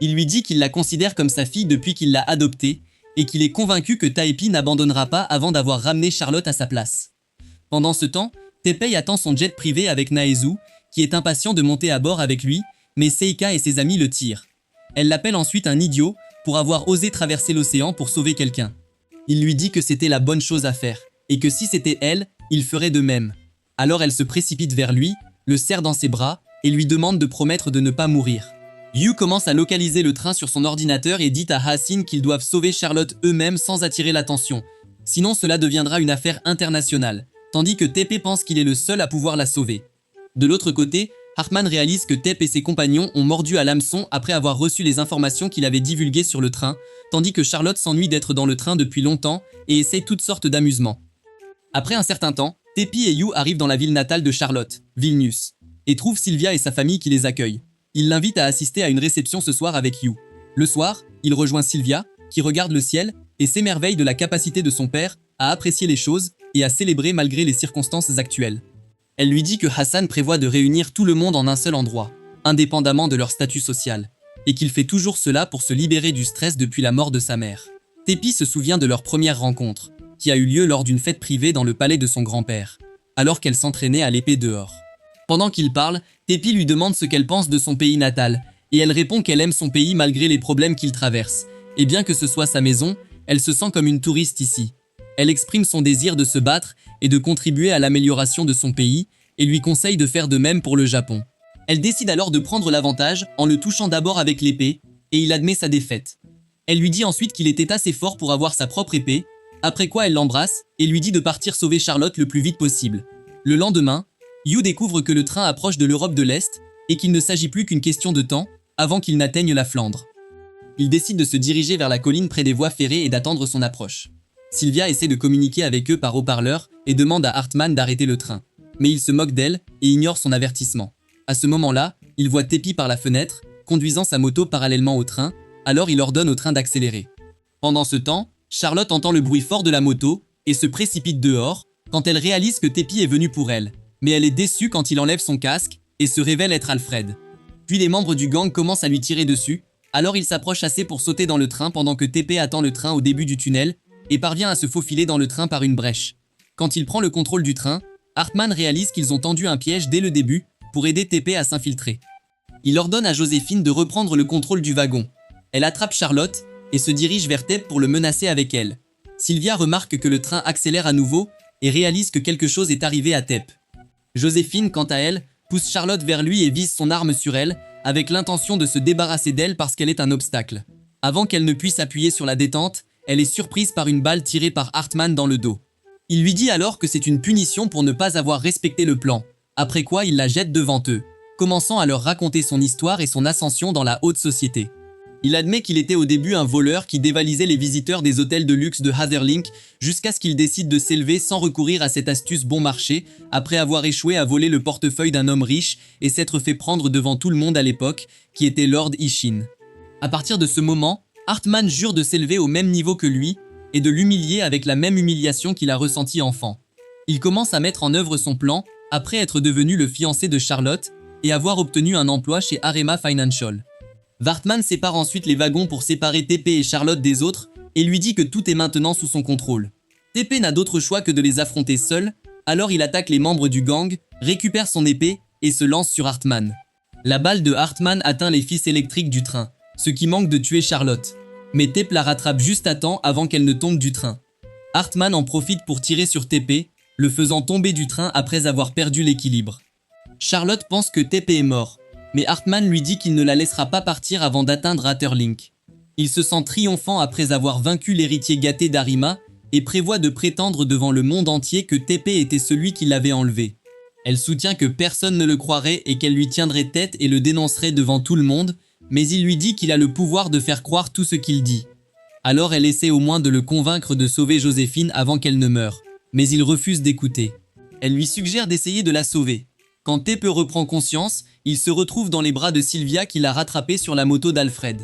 Il lui dit qu'il la considère comme sa fille depuis qu'il l'a adoptée et qu'il est convaincu que Teppei n'abandonnera pas avant d'avoir ramené Charlotte à sa place. Pendant ce temps, Teppei attend son jet privé avec Naezu, qui est impatient de monter à bord avec lui, mais Seika et ses amis le tirent. Elle l'appelle ensuite un idiot pour avoir osé traverser l'océan pour sauver quelqu'un. Il lui dit que c'était la bonne chose à faire et que si c'était elle, il ferait de même. Alors elle se précipite vers lui, le serre dans ses bras et lui demande de promettre de ne pas mourir. Yu commence à localiser le train sur son ordinateur et dit à Hassan qu'ils doivent sauver Charlotte eux-mêmes sans attirer l'attention. Sinon cela deviendra une affaire internationale, tandis que Teppei pense qu'il est le seul à pouvoir la sauver. De l'autre côté, Hartman réalise que Teppei et ses compagnons ont mordu à l'hameçon après avoir reçu les informations qu'il avait divulguées sur le train, tandis que Charlotte s'ennuie d'être dans le train depuis longtemps et essaye toutes sortes d'amusements. Après un certain temps, Teppei et Yu arrivent dans la ville natale de Charlotte, Vilnius, et trouvent Sylvia et sa famille qui les accueillent. Il l'invite à assister à une réception ce soir avec Yu. Le soir, il rejoint Sylvia, qui regarde le ciel et s'émerveille de la capacité de son père à apprécier les choses et à célébrer malgré les circonstances actuelles. Elle lui dit que Hassan prévoit de réunir tout le monde en un seul endroit, indépendamment de leur statut social, et qu'il fait toujours cela pour se libérer du stress depuis la mort de sa mère. Teppei se souvient de leur première rencontre, qui a eu lieu lors d'une fête privée dans le palais de son grand-père, alors qu'elle s'entraînait à l'épée dehors. Pendant qu'il parle, Teppei lui demande ce qu'elle pense de son pays natal, et elle répond qu'elle aime son pays malgré les problèmes qu'il traverse, et bien que ce soit sa maison, elle se sent comme une touriste ici. Elle exprime son désir de se battre et de contribuer à l'amélioration de son pays, et lui conseille de faire de même pour le Japon. Elle décide alors de prendre l'avantage en le touchant d'abord avec l'épée, et il admet sa défaite. Elle lui dit ensuite qu'il était assez fort pour avoir sa propre épée, après quoi elle l'embrasse et lui dit de partir sauver Charlotte le plus vite possible. Le lendemain, Yu découvre que le train approche de l'Europe de l'Est et qu'il ne s'agit plus qu'une question de temps avant qu'il n'atteigne la Flandre. Il décide de se diriger vers la colline près des voies ferrées et d'attendre son approche. Sylvia essaie de communiquer avec eux par haut-parleur et demande à Hartman d'arrêter le train. Mais il se moque d'elle et ignore son avertissement. À ce moment-là, il voit Teppei par la fenêtre, conduisant sa moto parallèlement au train, alors il ordonne au train d'accélérer. Pendant ce temps, Charlotte entend le bruit fort de la moto et se précipite dehors quand elle réalise que Teppei est venu pour elle. Mais elle est déçue quand il enlève son casque et se révèle être Alfred. Puis les membres du gang commencent à lui tirer dessus, alors il s'approche assez pour sauter dans le train pendant que Teppei attend le train au début du tunnel et parvient à se faufiler dans le train par une brèche. Quand il prend le contrôle du train, Hartman réalise qu'ils ont tendu un piège dès le début pour aider TP à s'infiltrer. Il ordonne à Joséphine de reprendre le contrôle du wagon. Elle attrape Charlotte et se dirige vers Tep pour le menacer avec elle. Sylvia remarque que le train accélère à nouveau et réalise que quelque chose est arrivé à Tep. Joséphine, quant à elle, pousse Charlotte vers lui et vise son arme sur elle, avec l'intention de se débarrasser d'elle parce qu'elle est un obstacle. Avant qu'elle ne puisse appuyer sur la détente, elle est surprise par une balle tirée par Hartman dans le dos. Il lui dit alors que c'est une punition pour ne pas avoir respecté le plan, après quoi il la jette devant eux, commençant à leur raconter son histoire et son ascension dans la haute société. Il admet qu'il était au début un voleur qui dévalisait les visiteurs des hôtels de luxe de Hatherlink jusqu'à ce qu'il décide de s'élever sans recourir à cette astuce bon marché après avoir échoué à voler le portefeuille d'un homme riche et s'être fait prendre devant tout le monde à l'époque, qui était Lord Ishin. À partir de ce moment, Hartman jure de s'élever au même niveau que lui et de l'humilier avec la même humiliation qu'il a ressentie enfant. Il commence à mettre en œuvre son plan après être devenu le fiancé de Charlotte et avoir obtenu un emploi chez Arema Financial. Hartman sépare ensuite les wagons pour séparer TP et Charlotte des autres et lui dit que tout est maintenant sous son contrôle. TP n'a d'autre choix que de les affronter seul, alors il attaque les membres du gang, récupère son épée et se lance sur Hartman. La balle de Hartman atteint les fils électriques du train, ce qui manque de tuer Charlotte. Mais TP la rattrape juste à temps avant qu'elle ne tombe du train. Hartman en profite pour tirer sur TP, le faisant tomber du train après avoir perdu l'équilibre. Charlotte pense que TP est mort, mais Hartman lui dit qu'il ne la laissera pas partir avant d'atteindre Hatherlink. Il se sent triomphant après avoir vaincu l'héritier gâté d'Arima et prévoit de prétendre devant le monde entier que TP était celui qui l'avait enlevé. Elle soutient que personne ne le croirait et qu'elle lui tiendrait tête et le dénoncerait devant tout le monde, mais il lui dit qu'il a le pouvoir de faire croire tout ce qu'il dit. Alors elle essaie au moins de le convaincre de sauver Joséphine avant qu'elle ne meure, mais il refuse d'écouter. Elle lui suggère d'essayer de la sauver. Quand TP reprend conscience, il se retrouve dans les bras de Sylvia qui l'a rattrapé sur la moto d'Alfred.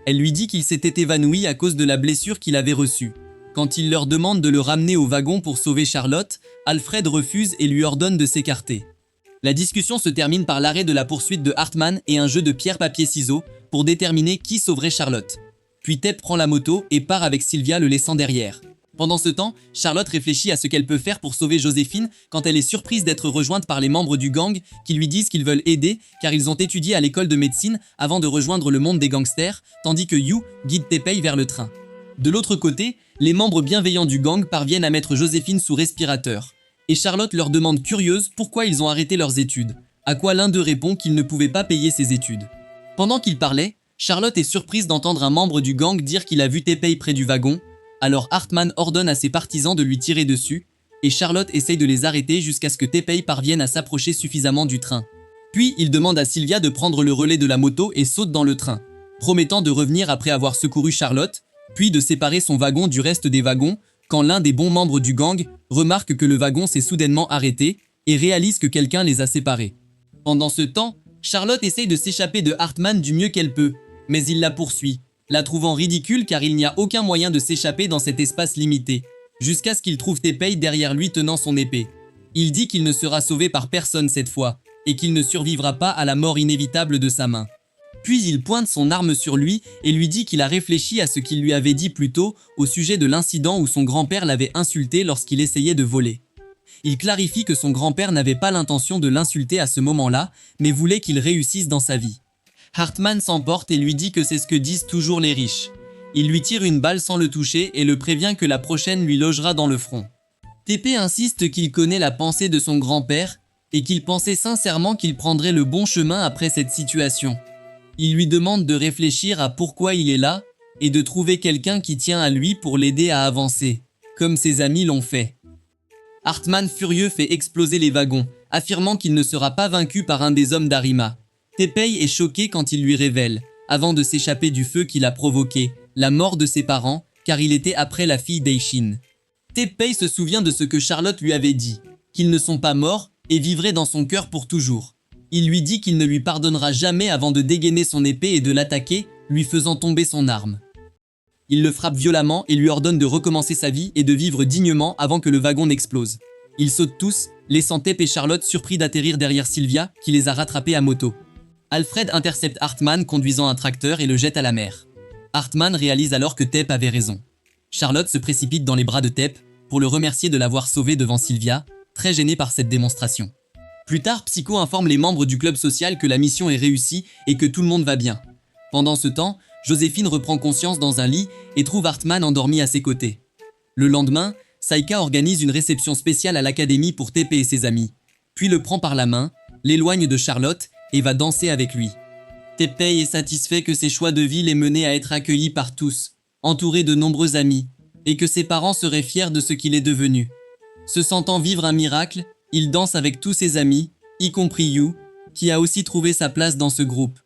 Elle lui dit qu'il s'était évanoui à cause de la blessure qu'il avait reçue. Quand il leur demande de le ramener au wagon pour sauver Charlotte, Alfred refuse et lui ordonne de s'écarter. La discussion se termine par l'arrêt de la poursuite de Hartman et un jeu de pierre-papier-ciseaux pour déterminer qui sauverait Charlotte. Puis Tep prend la moto et part avec Sylvia le laissant derrière. Pendant ce temps, Charlotte réfléchit à ce qu'elle peut faire pour sauver Joséphine quand elle est surprise d'être rejointe par les membres du gang qui lui disent qu'ils veulent aider car ils ont étudié à l'école de médecine avant de rejoindre le monde des gangsters, tandis que Yu guide Tepei vers le train. De l'autre côté, les membres bienveillants du gang parviennent à mettre Joséphine sous respirateur. Et Charlotte leur demande curieuse pourquoi ils ont arrêté leurs études, à quoi l'un d'eux répond qu'il ne pouvait pas payer ses études. Pendant qu'il parlait, Charlotte est surprise d'entendre un membre du gang dire qu'il a vu Tepei près du wagon. Alors Hartman ordonne à ses partisans de lui tirer dessus, et Charlotte essaye de les arrêter jusqu'à ce que Tepei parvienne à s'approcher suffisamment du train. Puis il demande à Sylvia de prendre le relais de la moto et saute dans le train, promettant de revenir après avoir secouru Charlotte, puis de séparer son wagon du reste des wagons, quand l'un des bons membres du gang remarque que le wagon s'est soudainement arrêté et réalise que quelqu'un les a séparés. Pendant ce temps, Charlotte essaye de s'échapper de Hartman du mieux qu'elle peut, mais il la poursuit, la trouvant ridicule car il n'y a aucun moyen de s'échapper dans cet espace limité, jusqu'à ce qu'il trouve Tepei derrière lui tenant son épée. Il dit qu'il ne sera sauvé par personne cette fois, et qu'il ne survivra pas à la mort inévitable de sa main. Puis il pointe son arme sur lui et lui dit qu'il a réfléchi à ce qu'il lui avait dit plus tôt au sujet de l'incident où son grand-père l'avait insulté lorsqu'il essayait de voler. Il clarifie que son grand-père n'avait pas l'intention de l'insulter à ce moment-là, mais voulait qu'il réussisse dans sa vie. Hartman s'emporte et lui dit que c'est ce que disent toujours les riches. Il lui tire une balle sans le toucher et le prévient que la prochaine lui logera dans le front. TP insiste qu'il connaît la pensée de son grand-père et qu'il pensait sincèrement qu'il prendrait le bon chemin après cette situation. Il lui demande de réfléchir à pourquoi il est là et de trouver quelqu'un qui tient à lui pour l'aider à avancer, comme ses amis l'ont fait. Hartman furieux fait exploser les wagons, affirmant qu'il ne sera pas vaincu par un des hommes d'Arima. Tepei est choqué quand il lui révèle, avant de s'échapper du feu qu'il a provoqué, la mort de ses parents, car il était après la fille d'Eishin. Tepei se souvient de ce que Charlotte lui avait dit, qu'ils ne sont pas morts et vivraient dans son cœur pour toujours. Il lui dit qu'il ne lui pardonnera jamais avant de dégainer son épée et de l'attaquer, lui faisant tomber son arme. Il le frappe violemment et lui ordonne de recommencer sa vie et de vivre dignement avant que le wagon n'explose. Ils sautent tous, laissant Tep et Charlotte surpris d'atterrir derrière Sylvia, qui les a rattrapés à moto. Alfred intercepte Hartman conduisant un tracteur et le jette à la mer. Hartman réalise alors que Tep avait raison. Charlotte se précipite dans les bras de Tep pour le remercier de l'avoir sauvé devant Sylvia, très gêné par cette démonstration. Plus tard, Psycho informe les membres du club social que la mission est réussie et que tout le monde va bien. Pendant ce temps, Joséphine reprend conscience dans un lit et trouve Hartman endormi à ses côtés. Le lendemain, Saika organise une réception spéciale à l'académie pour TP et ses amis, puis le prend par la main, l'éloigne de Charlotte et va danser avec lui. TP est satisfait que ses choix de vie l'aient mené à être accueilli par tous, entouré de nombreux amis, et que ses parents seraient fiers de ce qu'il est devenu. Se sentant vivre un miracle, il danse avec tous ses amis, y compris Yu, qui a aussi trouvé sa place dans ce groupe.